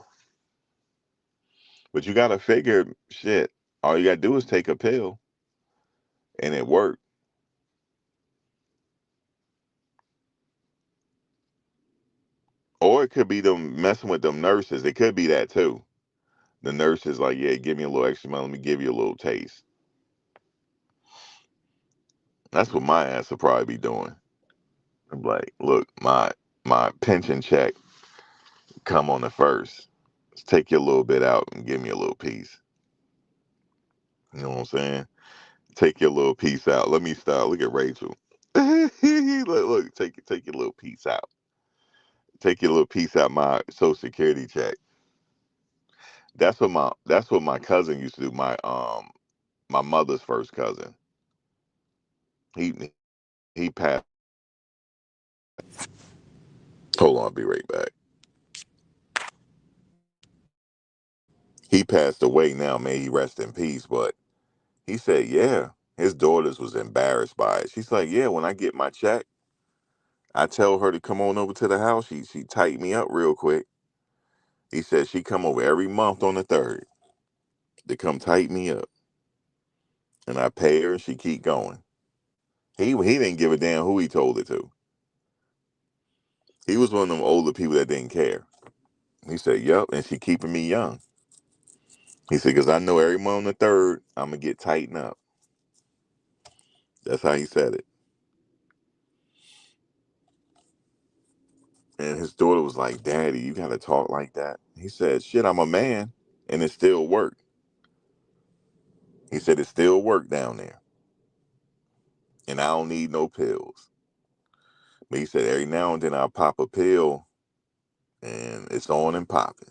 But you gotta figure, shit. All you gotta do is take a pill, and it worked. Or it could be them messing with them nurses. It could be that too. The nurse is like, yeah, give me a little extra money. Let me give you a little taste. That's what my ass will probably be doing. I'm like, look, my pension check come on the first. Let's take you a little bit out and give me a little piece. You know what I'm saying? Take your little piece out. Let me start. Look at Rachel. Look, take your little piece out. Take your little piece out my Social Security check. That's what my cousin used to do. My mother's first cousin. He passed. Hold on, I'll be right back. He passed away now. May he rest in peace. But he said, yeah, his daughters was embarrassed by it. She's like, yeah, when I get my check, I tell her to come on over to the house. She tighten me up real quick. He said she come over every month on the third to come tighten me up, and I pay her, and she keep going. He didn't give a damn who he told it to. He was one of them older people that didn't care. He said, yep, and she keeping me young. He said, because I know every month on the third, I'm going to get tightened up. That's how he said it. And his daughter was like, Daddy, you got to talk like that. He said, shit, I'm a man, and it still worked. He said, it still worked down there, and I don't need no pills. But he said, every now and then I'll pop a pill, and it's on and popping.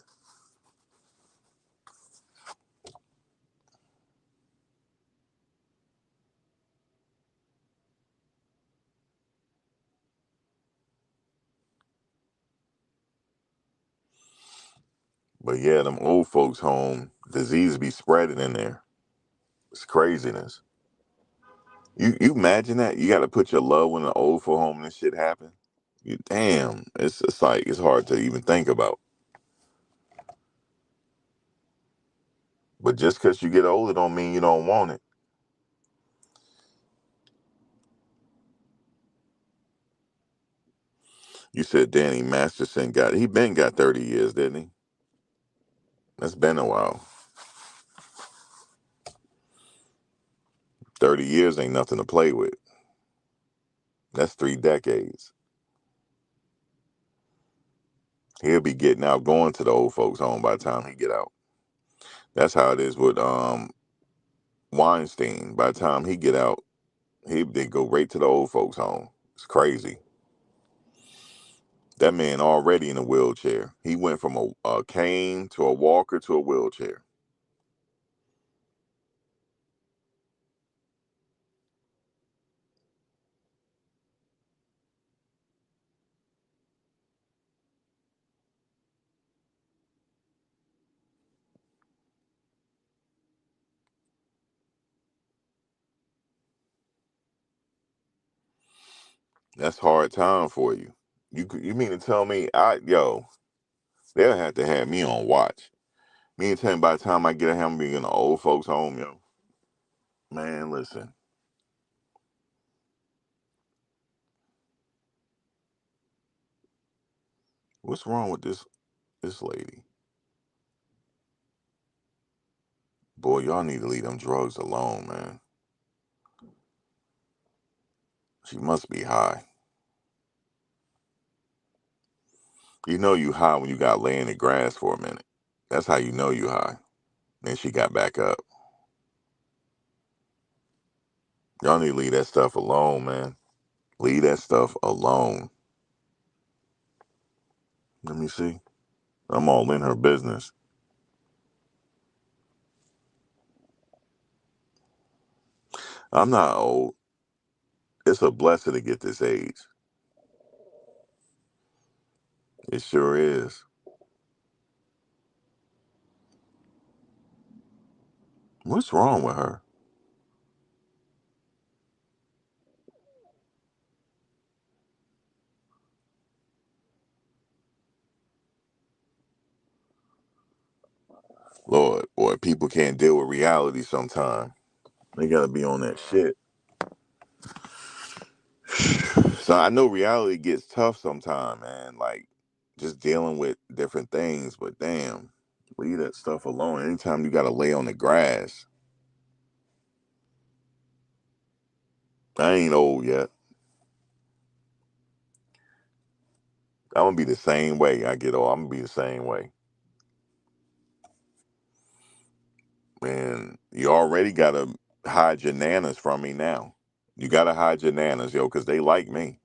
But yeah, them old folks home, disease be spreading in there. It's craziness. You imagine that? You got to put your loved one in an old folk home and this shit happen. Damn, it's like it's hard to even think about. But just because you get older don't mean you don't want it. You said Danny Masterson he been got 30 years, didn't he? That's been a while. 30 years ain't nothing to play with. That's 3 decades. He'll be getting out, going to the old folks home by the time he get out. That's how it is with Weinstein. By the time he get out, they go right to the old folks home. It's crazy. That man already in a wheelchair. He went from a cane to a walker to a wheelchair. That's hard time for you. You mean to tell me they'll have to have me on watch. Me and tell you by the time I get him being in the old folks home, yo. Man, listen. What's wrong with this lady? Boy, y'all need to leave them drugs alone, man. She must be high. You know you high when you got lay in the grass for a minute. That's how you know you high. Then she got back up. Y'all need to leave that stuff alone, man. Leave that stuff alone. Let me see. I'm all in her business. I'm not old. It's a blessing to get this age. It sure is. What's wrong with her? Lord, boy, people can't deal with reality sometimes. They gotta be on that shit. So I know reality gets tough sometimes, man. Like just dealing with different things, but damn, leave that stuff alone. Anytime you gotta lay on the grass, I ain't old yet. I'm gonna be the same way. I get old. I'm gonna be the same way. Man, you already gotta hide your nanas from me now. You gotta hide your nanas, yo, because they like me.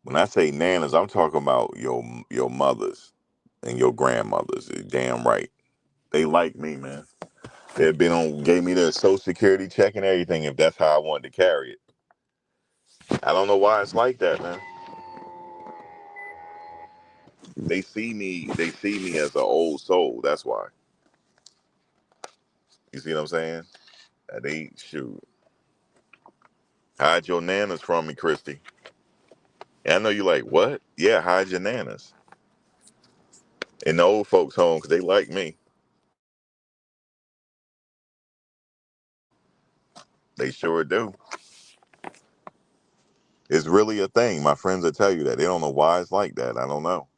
When I say nanas, I'm talking about your mothers and your grandmothers. You're damn right. They like me, man. They've been on, gave me the Social Security check and everything. If that's how I wanted to carry it, I don't know why it's like that, man. They see me as an old soul. That's why. You see what I'm saying? They shoot. Hide your nanas from me, Christy. And I know you like what? Yeah, hide your nanas in the old folks' home because they like me. They sure do. It's really a thing. My friends will tell you that. They don't know why it's like that. I don't know.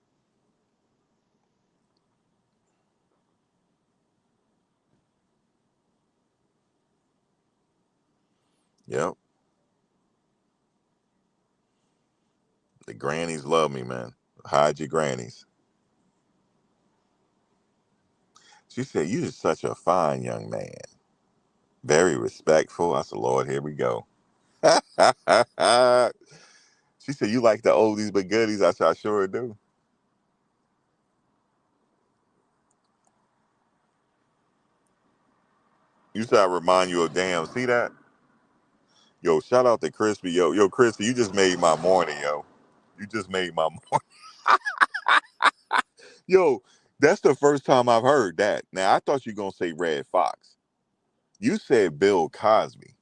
Yep. The grannies love me, man. Hide your grannies. She said, "You is such a fine young man. Very respectful." I said, "Lord, here we go." She said, "You like the oldies but goodies?" I said, "I sure do." You said I remind you of damn. See that? Yo, shout out to Crispy. Yo, Crispy, you just made my morning, yo. You just made my morning. Yo, that's the first time I've heard that. Now, I thought you were going to say Red Fox. You said Bill Cosby.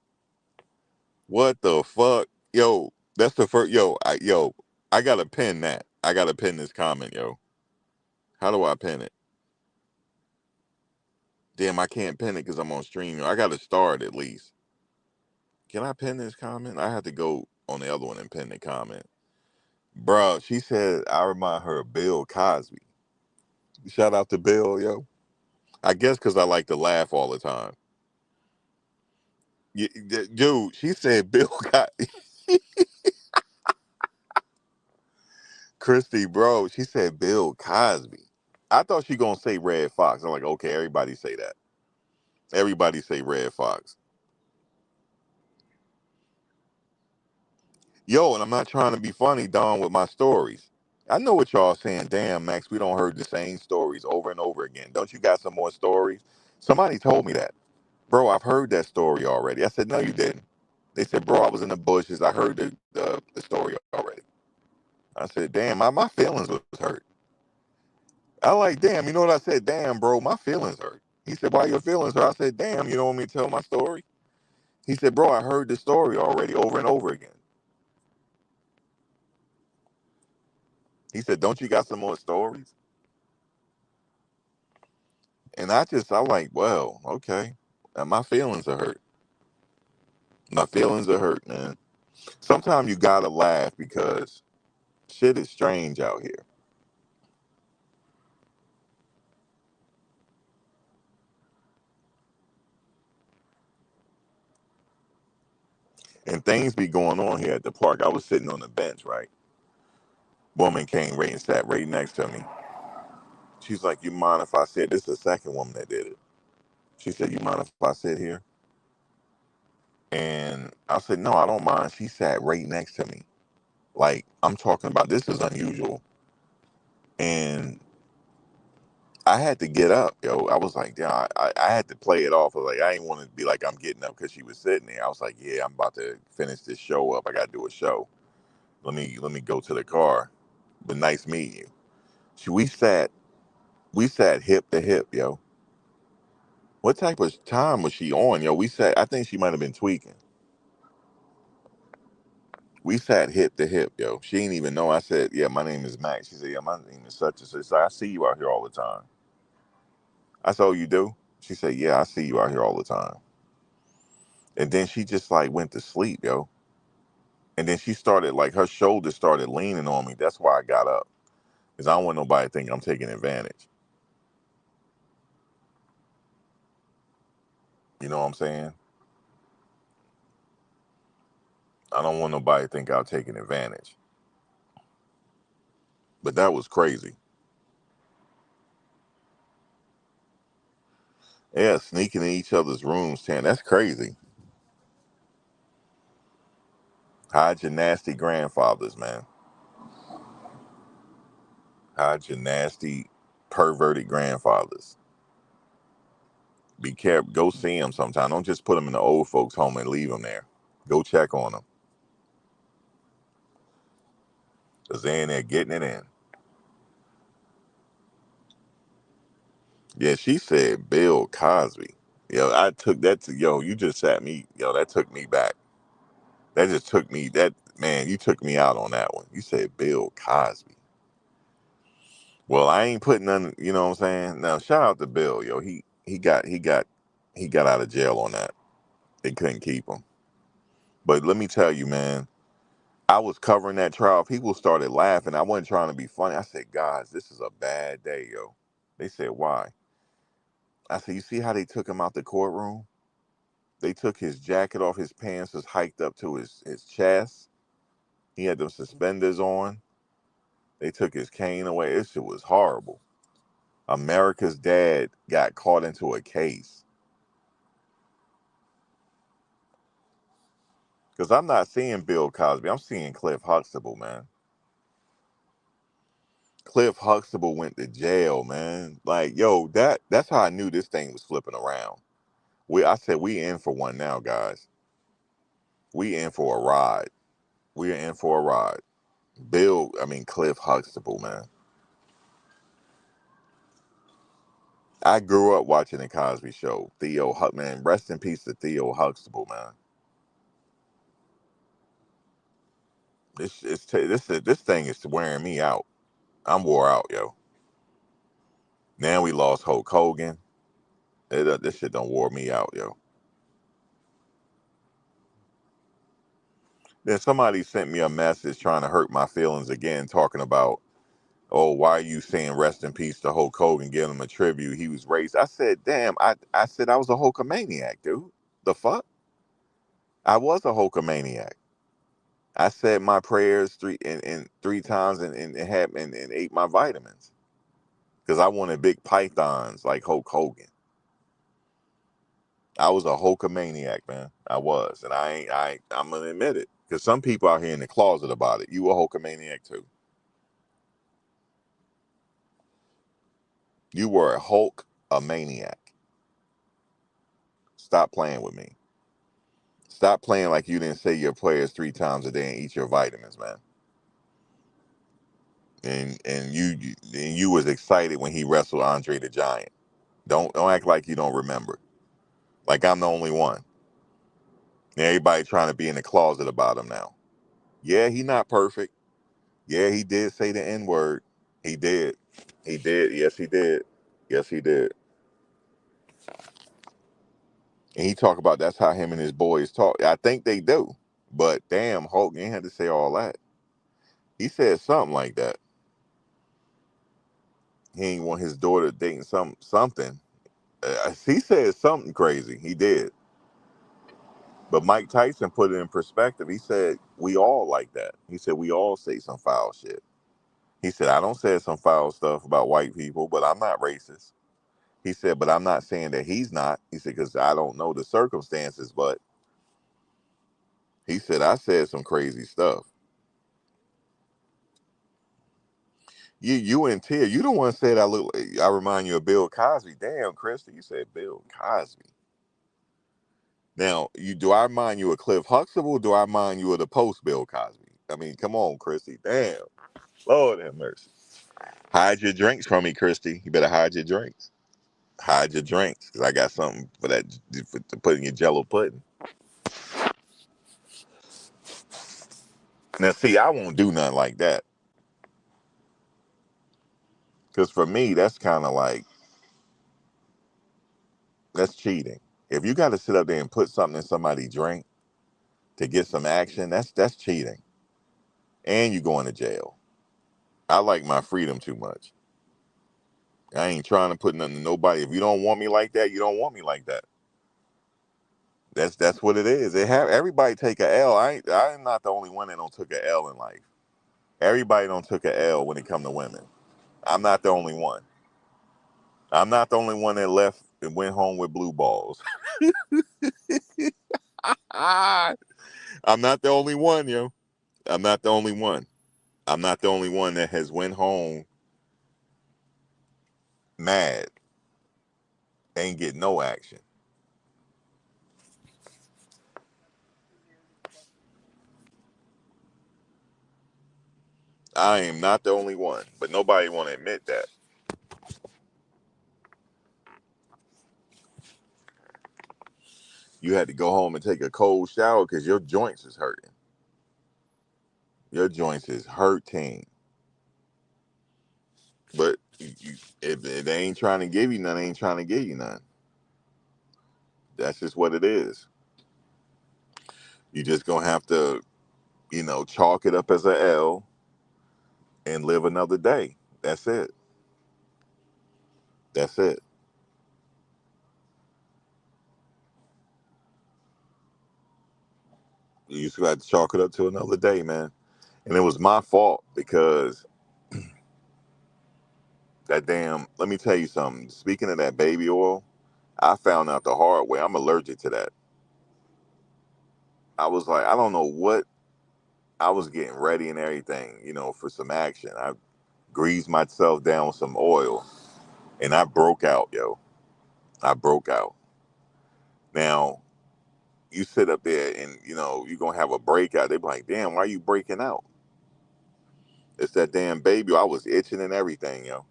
What the fuck? Yo, that's the first. Yo, yo. I gotta pin that. I gotta pin this comment, yo. How do I pin it? Damn, I can't pin it because I'm on stream. I gotta start at least. Can I pin this comment? I have to go on the other one and pin the comment. Bro, she said I remind her of Bill Cosby. Shout out to Bill, yo. I guess because I like to laugh all the time. Dude, she said Bill Cosby. Christy, bro, she said Bill Cosby. I thought she gonna say Red Fox. I'm like, okay, everybody say that. Everybody say Red Fox. Yo, and I'm not trying to be funny, Don, with my stories. I know what y'all saying. Damn, Max, we don't heard the same stories over and over again. Don't you got some more stories? Somebody told me that. Bro, I've heard that story already. I said, no, you didn't. They said, bro, I was in the bushes. I heard the story already. I said, damn, my feelings was hurt. I like, damn, you know what I said? Damn, bro, my feelings hurt. He said, why your feelings hurt? I said, damn, you don't want me to tell my story? He said, bro, I heard the story already over and over again. He said, don't you got some more stories? And I'm like, well, okay. And my feelings are hurt. My feelings are hurt, man. Sometimes you gotta laugh because shit is strange out here. And things be going on here at the park. I was sitting on the bench, right? Woman came right and sat right next to me. She's like, you mind if I sit? This is the second woman that did it. She said, you mind if I sit here? And I said, no, I don't mind. She sat right next to me. Like, I'm talking about this is unusual. And I had to get up, yo. I was like, yeah, I had to play it off. I was like, I didn't want to be like, I'm getting up because she was sitting there. I was like, yeah, I'm about to finish this show up. I got to do a show. Let me go to the car. But nice meeting you. We sat hip to hip, yo. What type of time was she on, yo? I think she might have been tweaking. We sat hip to hip, yo. She didn't even know. I said, yeah, my name is Max. She said, yeah, my name is such and such. So I see you out here all the time. I said, oh, you do? She said, yeah, I see you out here all the time. And then she just like went to sleep, yo. And then she started like her shoulders started leaning on me. That's why I got up. Because I don't want nobody to think I'm taking advantage. You know what I'm saying? I don't want nobody to think I'm taking advantage. But that was crazy. Yeah, sneaking in each other's rooms, Tan. That's crazy. Hide your nasty grandfathers, man. Hide your nasty, perverted grandfathers. Be careful. Go see them sometime. Don't just put them in the old folks' home and leave them there. Go check on them. Because they're in there getting it in. Yeah, she said Bill Cosby. Yo, I took that to, yo, you just sat me, yo, that took me back. That just took me, man, you took me out on that one. You said Bill Cosby. Well, I ain't putting none, you know what I'm saying? Now, shout out to Bill, yo. He got out of jail on that. They couldn't keep him. But let me tell you, man, I was covering that trial. People started laughing. I wasn't trying to be funny. I said, guys, this is a bad day, yo. They said, why? I said, you see how they took him out the courtroom? They took his jacket off, his pants was hiked up to his chest. He had them suspenders on. They took his cane away. This shit was horrible. America's dad got caught into a case. Because I'm not seeing Bill Cosby. I'm seeing Cliff Huxtable, man. Cliff Huxtable went to jail, man. Like, yo, that's how I knew this thing was flipping around. I said, we in for one now, guys. We in for a ride. We are in for a ride. Cliff Huxtable, man. I grew up watching the Cosby Show. Man, rest in peace to Theo Huxtable, man. This thing is wearing me out. I'm wore out, yo. Now we lost Hulk Hogan. This shit don't wore me out, yo. Then somebody sent me a message trying to hurt my feelings again, talking about, oh, why are you saying rest in peace to Hulk Hogan, give him a tribute? He was raised. I said, damn, I said I was a Hulkamaniac, dude. The fuck? I was a Hulkamaniac. I said my prayers three times and ate my vitamins. Because I wanted big pythons like Hulk Hogan. I was a Hulkamaniac, man. I was. And I'm gonna admit it. Because some people out here in the closet about it. You a Hulkamaniac too. You were a Hulk, a maniac. Stop playing with me. Stop playing like you didn't say your prayers 3 times a day and eat your vitamins, man. And you was excited when he wrestled Andre the Giant. Don't act like you don't remember. Like I'm the only one. And everybody trying to be in the closet about him now. Yeah, he not perfect. Yeah, he did say the N-word. He did. He did. Yes, he did. Yes, he did. And he talk about that's how him and his boys talk. I think they do. But damn, Hulk ain't had to say all that. He said something like that. He ain't want his daughter dating something. He said something crazy. He did. But Mike Tyson put it in perspective. He said, we all like that. He said, we all say some foul shit. He said, I don't say some foul stuff about white people, but I'm not racist. He said, but I'm not saying that he's not. He said, because I don't know the circumstances, but he said, I said some crazy stuff. You and Tia, you the one said I remind you of Bill Cosby. Damn, Krista, you said Bill Cosby. Now, do I mind you of Cliff Huxtable? Or do I mind you of the post Bill Cosby? I mean, come on, Christy. Damn. Lord have mercy. Hide your drinks from me, Christy. You better hide your drinks. Hide your drinks, because I got something for that to put in your Jello pudding. Now, see, I won't do nothing like that. Because for me, that's kind of like, that's cheating. If you got to sit up there and put something in somebody's drink to get some action, that's cheating. And you going to jail. I like my freedom too much. I ain't trying to put nothing to nobody. If you don't want me like that, you don't want me like that. That's what it is. Everybody take a L. I'm not the only one that don't took a L in life. Everybody don't took a L when it come to women. I'm not the only one. I'm not the only one that left and went home with blue balls. I'm not the only one, yo. I'm not the only one. I'm not the only one that has went home mad, ain't get no action. I am not the only one, but nobody want to admit that. You had to go home and take a cold shower because your joints is hurting. Your joints is hurting. But if they ain't trying to give you none, they ain't trying to give you none. That's just what it is. You just gonna have to, chalk it up as a L and live another day. That's it. That's it. You just got to chalk it up to another day, man. And it was my fault because that damn. Let me tell you something. Speaking of that baby oil, I found out the hard way. I'm allergic to that. I was like, I don't know what. I was getting ready and everything, for some action. I greased myself down with some oil, and I broke out, yo. I broke out. Now, you sit up there and, you're going to have a breakout. They be like, damn, why are you breaking out? It's that damn baby. I was itching and everything, yo.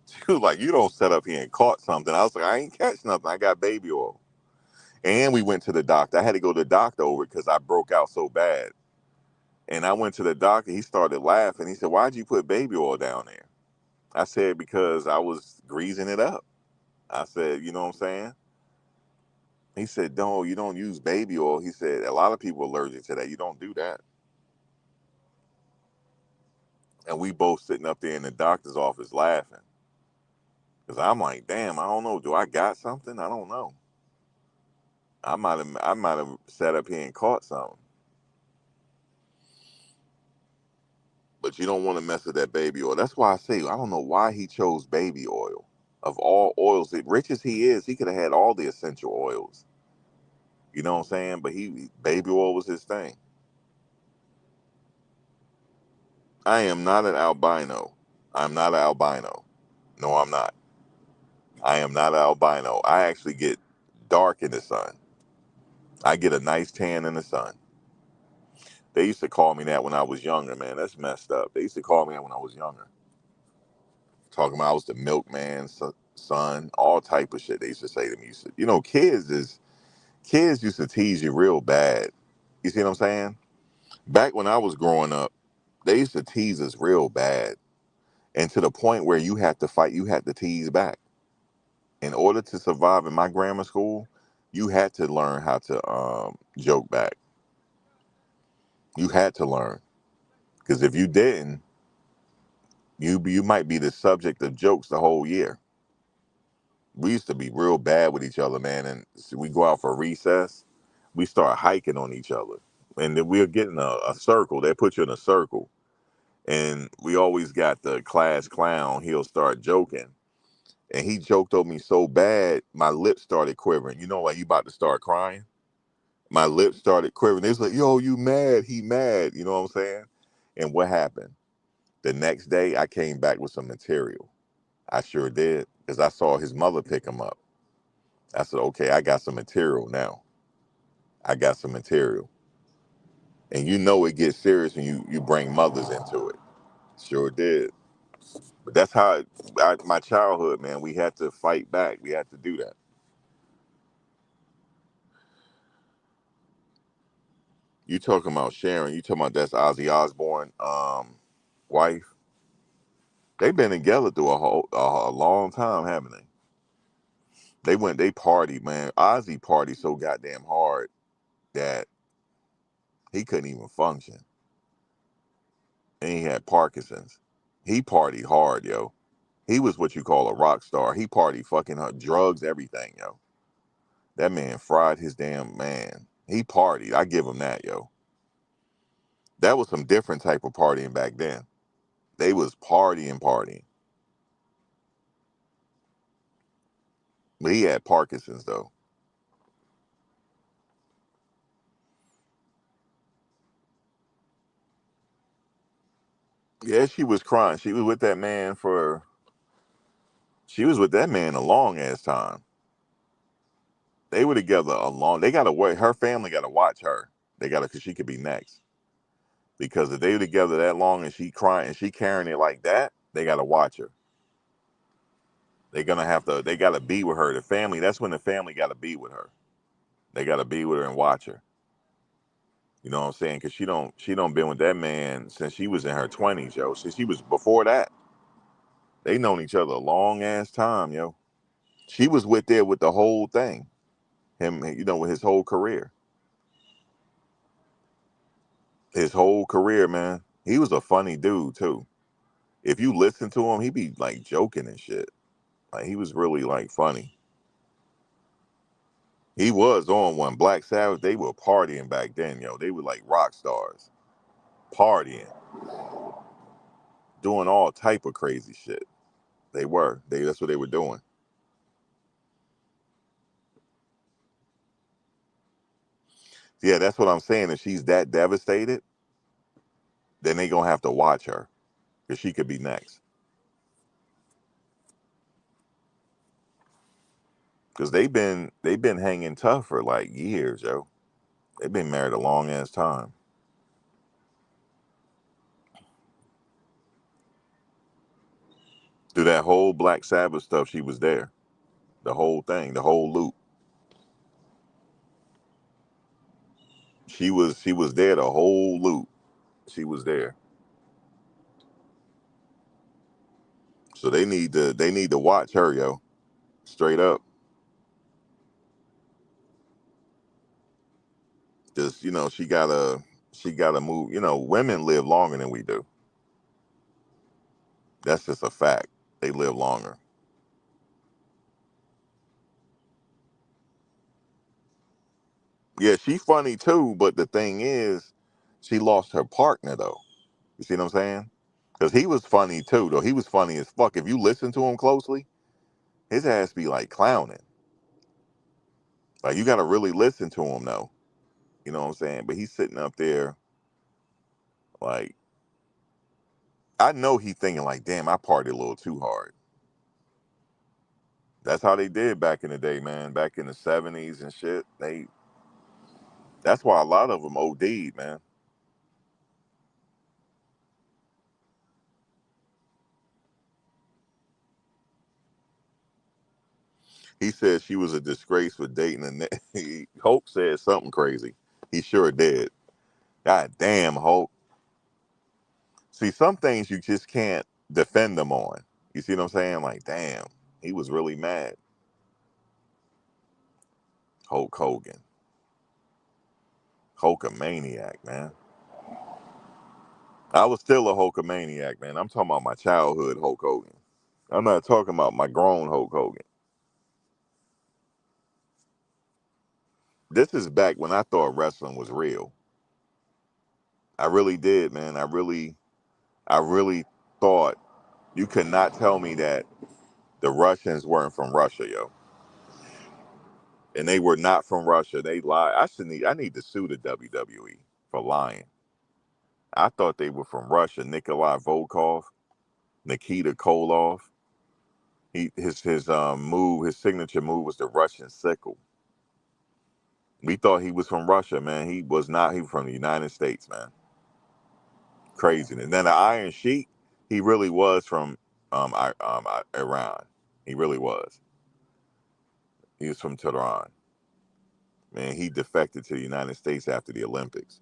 She was like, you don't set up here and caught something. I was like, I ain't catch nothing. I got baby oil. And we went to the doctor. I had to go to the doctor over it because I broke out so bad. And I went to the doctor. He started laughing. He said, "Why'd you put baby oil down there?" I said, "Because I was greasing it up." I said, "You know what I'm saying?" He said, "No, you don't use baby oil." He said, "A lot of people are allergic to that. You don't do that." And we both sitting up there in the doctor's office laughing. Because I'm like, damn, I don't know. Do I got something? I don't know. I might have sat up here and caught something. But you don't want to mess with that baby oil. That's why I say I don't know why he chose baby oil. Of all oils, as rich as he is, he could have had all the essential oils. You know what I'm saying? But he baby oil was his thing. I am not an albino. I'm not an albino. No, I'm not. I am not an albino. I actually get dark in the sun. I get a nice tan in the sun. They used to call me that when I was younger, man. That's messed up. They used to call me that when I was younger. Talking about I was the milkman son, all type of shit they used to say to me. You know, kids used to tease you real bad. You see what I'm saying? Back when I was growing up, they used to tease us real bad. And to the point where you had to fight, you had to tease back. In order to survive in my grammar school, you had to learn how to joke back. You had to learn. Because if you didn't, you might be the subject of jokes the whole year. We used to be real bad with each other, man. And so we go out for recess, we start hiking on each other. And then we'll get in a circle. They put you in a circle. And we always got the class clown. He'll start joking. And he joked on me so bad, my lips started quivering. You know, like you about to start crying? My lips started quivering. They was like, yo, you mad? He mad. You know what I'm saying? And what happened? The next day, I came back with some material. I sure did, because I saw his mother pick him up. I said, okay, I got some material now. I got some material. And you know it gets serious when you bring mothers into it. Sure did. But that's how my childhood, man, we had to fight back. We had to do that. You talking about Sharon, you talking about that's Ozzy Osbourne wife. They've been together through a long time, haven't they? They partied, man. Ozzy partied so goddamn hard that he couldn't even function. And he had Parkinson's. He partied hard, yo. He was what you call a rock star. He partied fucking drugs, everything, yo. That man fried his damn man. He partied. I give him that, yo. That was some different type of partying back then. They was partying. But he had Parkinson's though. Yeah, she was crying. She was with that man a long ass time. They were together a long. They gotta wait. Her family gotta watch her. They gotta, cause she could be next. Because if they were together that long and she crying and she carrying it like that, they gotta watch her. They're gonna have to. They gotta be with her. The family. That's when the family gotta be with her. They gotta be with her and watch her. You know what I'm saying? Cause she don't been with that man since she was in her 20s, yo. Since she was before that. They known each other a long ass time, yo. She was with there with the whole thing. Him, with his whole career. His whole career, man. He was a funny dude too. If you listen to him, he be like joking and shit. Like he was really like funny. He was on one. Black Sabbath, they were partying back then, yo. They were like rock stars. Partying. Doing all type of crazy shit. They were. That's what they were doing. Yeah, that's what I'm saying. If she's that devastated, then they gonna have to watch her. Because she could be next. Because they've been hanging tough for like years, yo. They've been married a long ass time. Through that whole Black Sabbath stuff, she was there. The whole thing, the whole loop. She was there the whole loop. She was there. So they need to watch her, yo. Straight up. Just, she gotta move. Women live longer than we do. That's just a fact. They live longer. Yeah, she funny too, but the thing is, she lost her partner though. You see what I'm saying? Because he was funny too, though. He was funny as fuck. If you listen to him closely, his ass be like clowning. Like you gotta really listen to him though. You know what I'm saying? But he's sitting up there like, I know he thinking like, damn, I partied a little too hard. That's how they did back in the day, man. Back in the '70s and shit. That's why a lot of them OD'd, man. He said she was a disgrace for dating Hope said something crazy. He sure did. God damn, Hope. See, some things you just can't defend them on. You see what I'm saying? Like, damn, he was really mad. Hulk Hogan. Hulkamaniac, man. I was still a Hulkamaniac, man. I'm talking about my childhood Hulk Hogan. I'm not talking about my grown Hulk Hogan. This is back when I thought wrestling was real. I really did, man. I really thought you could not tell me that the Russians weren't from Russia, yo. And they were not from Russia. They lied. I need to sue the WWE for lying. I thought they were from Russia. Nikolai Volkov, Nikita Koloff. His signature move was the Russian sickle. We thought he was from Russia, man. He was not. He was from the United States, man. Crazy. And then the Iron Sheik, he really was from Iran. He really was. He was from Tehran. Man, he defected to the United States after the Olympics.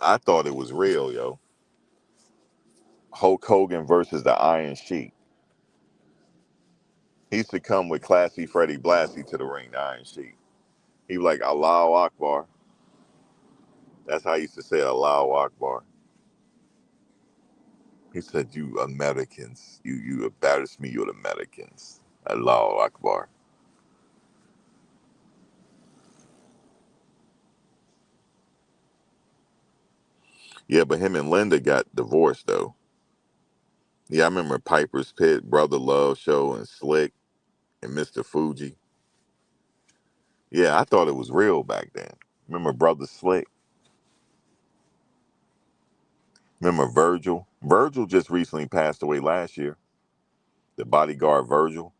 I thought it was real, yo. Hulk Hogan versus the Iron Sheik. He used to come with classy Freddie Blassie to the ring, the Iron Sheik. He was like, Allahu Akbar. That's how he used to say it, Allahu Akbar. He said, you Americans, you embarrass me, you Americans. Allahu Akbar. Yeah, but him and Linda got divorced, though. Yeah, I remember Piper's Pit, Brother Love Show, and Slick, and Mr. Fuji. Yeah, I thought it was real back then. Remember Brother Slick? Remember Virgil? Virgil just recently passed away last year. The bodyguard Virgil,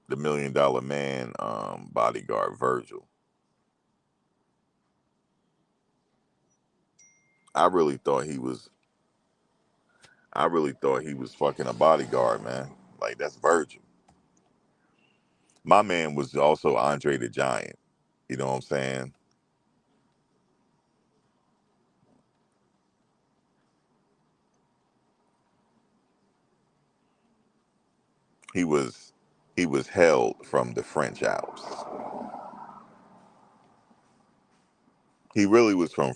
the $1 Million Man bodyguard Virgil. I really thought he was. I really thought he was fucking a bodyguard, man. Like that's Virgil. My man was also Andre the Giant. You know what I'm saying? He was he was held from the French Alps. He really was from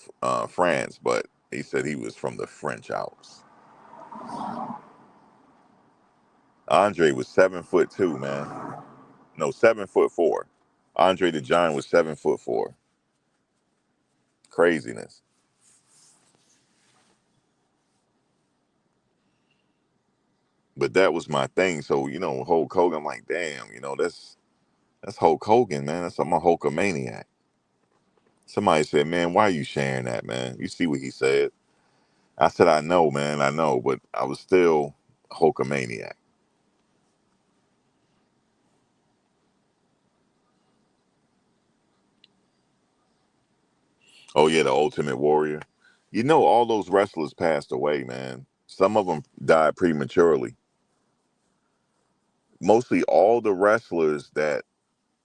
France, but he said he was from the French Alps. Andre was 7'2", man. No, 7'4". Andre the Giant was 7'4". Craziness. But that was my thing. So Hulk Hogan. I'm like, damn. That's Hulk Hogan, man. That's my Hulkamaniac. Somebody said, man, why are you sharing that, man? You see what he said? I said, I know, man, I know, but I was still Hulkamaniac. Oh yeah, the Ultimate Warrior. All those wrestlers passed away, man. Some of them died prematurely. Mostly all the wrestlers that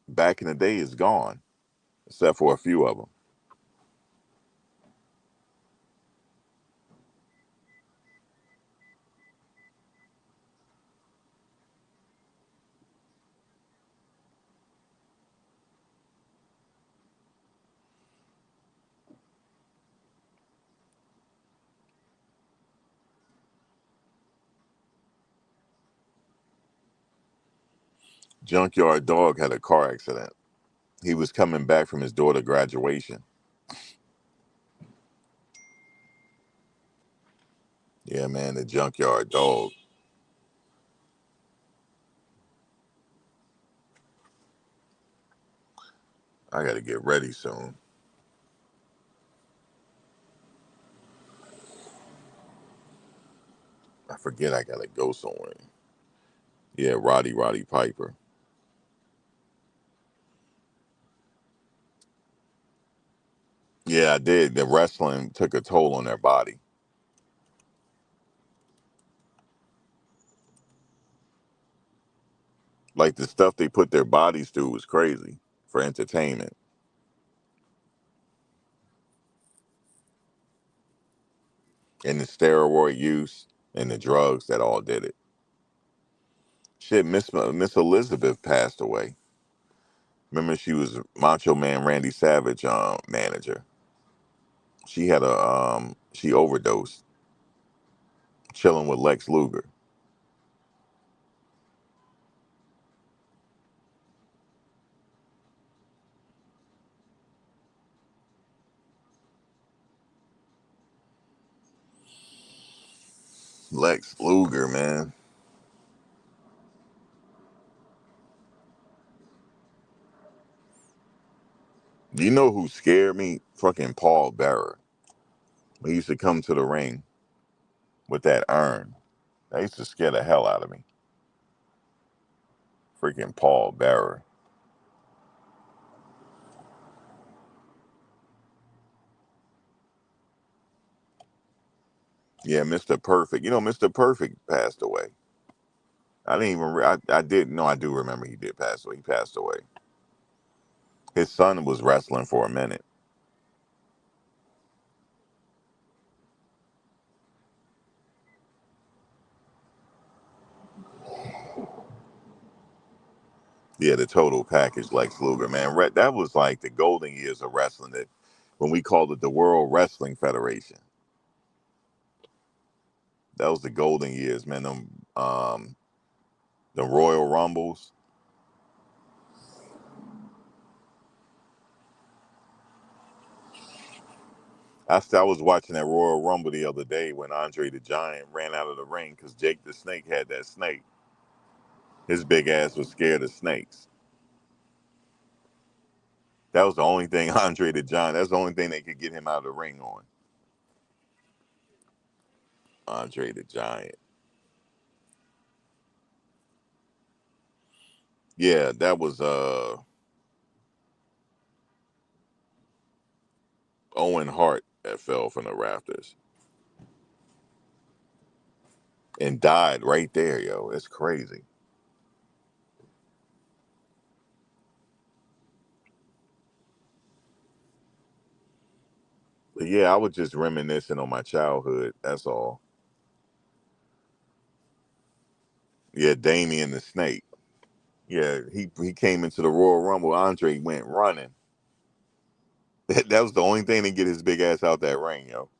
back in the day is gone, except for a few of them. Junkyard Dog had a car accident. He was coming back from his daughter's graduation. Yeah, man, the Junkyard Dog. I got to get ready soon. I forget I got to go somewhere. Yeah, Roddy Piper. Yeah, I did. The wrestling took a toll on their body. Like the stuff they put their bodies through was crazy for entertainment. And the steroid use and the drugs that all did it. Shit, Miss Elizabeth passed away. Remember, she was Macho Man Randy Savage manager. She had she overdosed chilling with Lex Luger. Lex Luger, man. You know who scared me? Fucking Paul Bearer. He used to come to the ring with that urn. That used to scare the hell out of me. Freaking Paul Bearer. Yeah, Mr. Perfect. You know, Mr. Perfect passed away. I didn't even. I did. No, I do remember he did pass away. He passed away. His son was wrestling for a minute. Yeah, the total package, Lex Luger, man. That was like the golden years of wrestling. That when we called it the World Wrestling Federation. That was the golden years, man. The Royal Rumbles. I was watching that Royal Rumble the other day when Andre the Giant ran out of the ring because Jake the Snake had that snake. His big ass was scared of snakes. That was the only thing Andre the Giant. That's the only thing they could get him out of the ring on. Andre the Giant. Yeah, that was Owen Hart that fell from the rafters and died right there, yo. It's crazy. But yeah, I was just reminiscing on my childhood. That's all. Yeah, Damien the Snake. Yeah, he came into the Royal Rumble. Andre went running. That was the only thing to get his big ass out that ring, yo.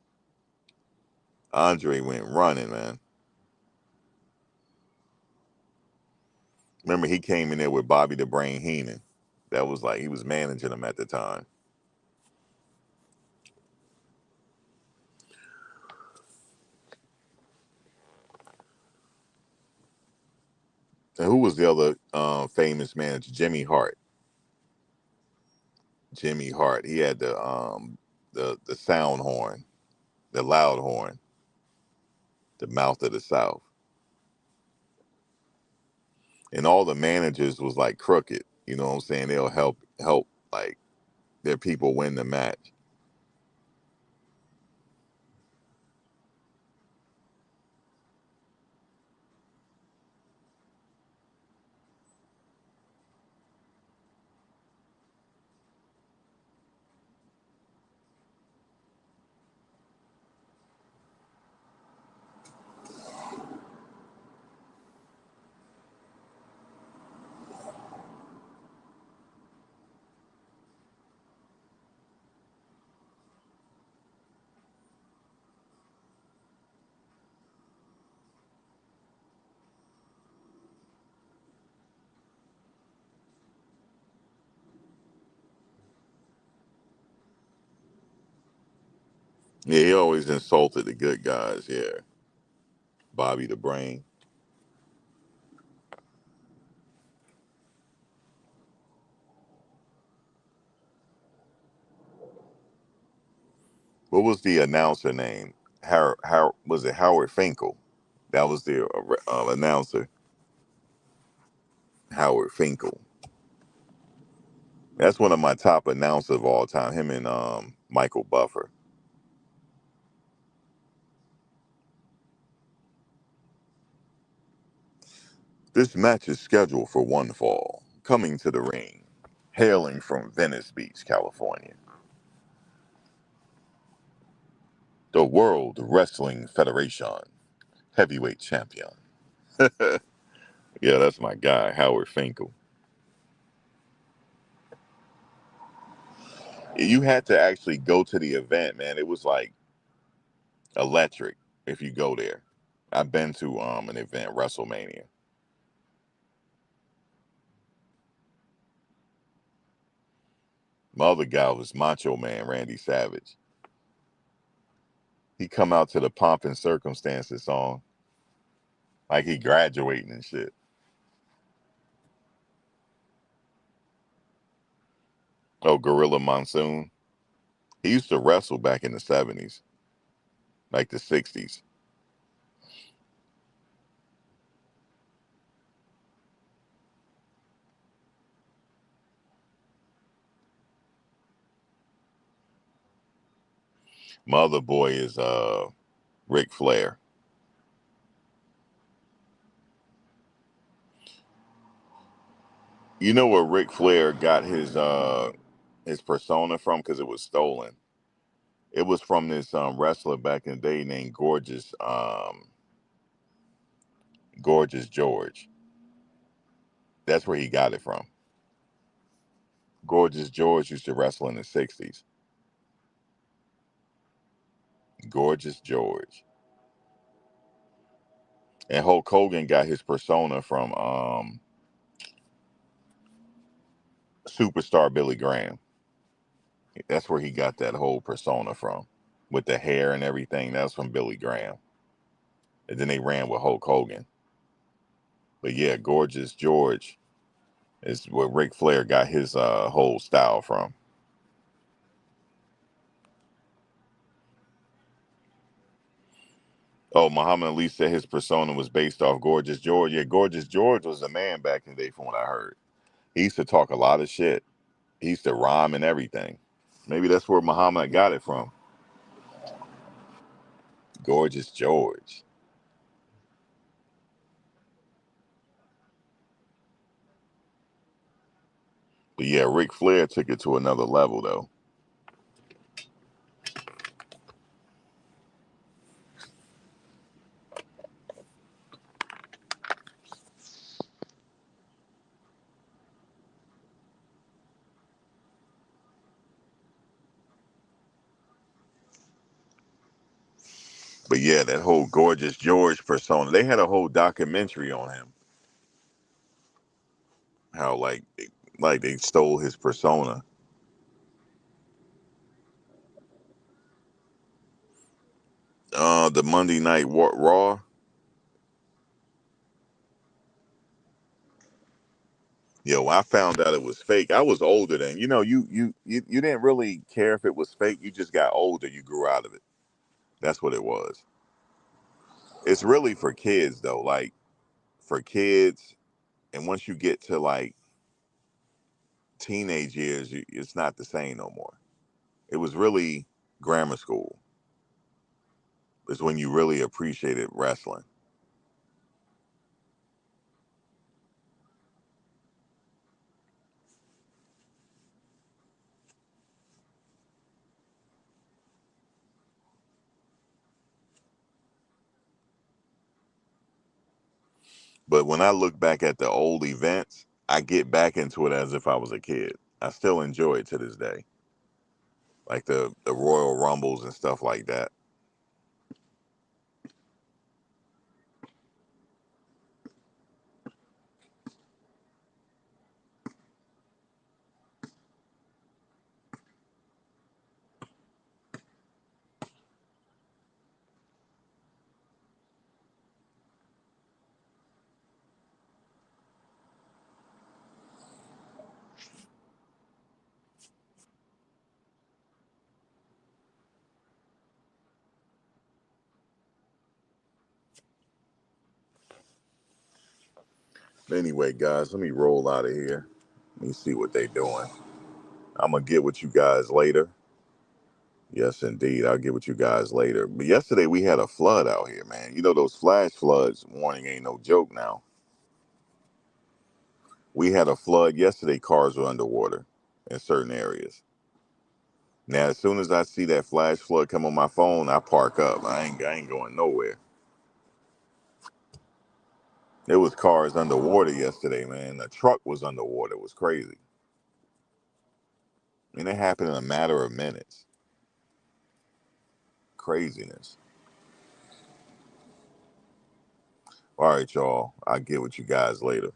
Andre went running, man. Remember, he came in there with Bobby the Brain Heenan. That was like he was managing him at the time. And who was the other famous manager? Jimmy Hart. Jimmy Hart. He had the sound horn, the loud horn, the mouth of the South. And all the managers was like crooked. You know what I'm saying? They'll help like their people win the match. Yeah, he always insulted the good guys. Yeah, Bobby the Brain. What was the announcer name? How was it? Howard Finkel. That was the announcer. Howard Finkel. That's one of my top announcers of all time. Him and Michael Buffer. This match is scheduled for one fall. Coming to the ring, hailing from Venice Beach, California, the World Wrestling Federation heavyweight champion. Yeah, that's my guy, Howard Finkel. You had to actually go to the event, man. It was like electric if you go there. I've been to an event, WrestleMania. My other guy was Macho Man, Randy Savage. He come out to the Pomp and Circumstances song like he graduating and shit. Oh, Gorilla Monsoon. He used to wrestle back in the 70s, like the 60s. My other boy is Ric Flair. You know where Ric Flair got his persona from? Because it was stolen. It was from this wrestler back in the day named Gorgeous George. That's where he got it from. Gorgeous George used to wrestle in the 60s. Gorgeous George. And Hulk Hogan got his persona from Superstar Billy Graham. That's where he got that whole persona from, with the hair and everything. That's from Billy Graham. And then they ran with Hulk Hogan. But yeah, Gorgeous George is where Ric Flair got his whole style from. Oh, Muhammad Ali said his persona was based off Gorgeous George. Yeah, Gorgeous George was a man back in the day, from what I heard. He used to talk a lot of shit. He used to rhyme and everything. Maybe that's where Muhammad got it from. Gorgeous George. But yeah, Ric Flair took it to another level, though. But yeah, that whole Gorgeous George persona, they had a whole documentary on him. How like they stole his persona. The Monday Night Raw. Yo, I found out it was fake. I was older then. You didn't really care if it was fake. You just got older. You grew out of it. That's what it was. It's really for kids though. Like for kids, and once you get to like teenage years, it's not the same no more. It was really grammar school. Is when you really appreciated wrestling. But when I look back at the old events, I get back into it as if I was a kid. I still enjoy it to this day, like the Royal Rumbles and stuff like that. Anyway, guys, let me roll out of here. Let me see what they doing. I'm gonna get with you guys later. Yes, indeed. I'll get with you guys later. But yesterday we had a flood out here, man. You know those flash floods warning ain't no joke now. We had a flood yesterday. Cars were underwater in certain areas. Now, as soon as I see that flash flood come on my phone, I park up. I ain't going nowhere. There was cars underwater yesterday, man. A truck was underwater. It was crazy. I mean, it happened in a matter of minutes. Craziness. All right, y'all. I'll get with you guys later.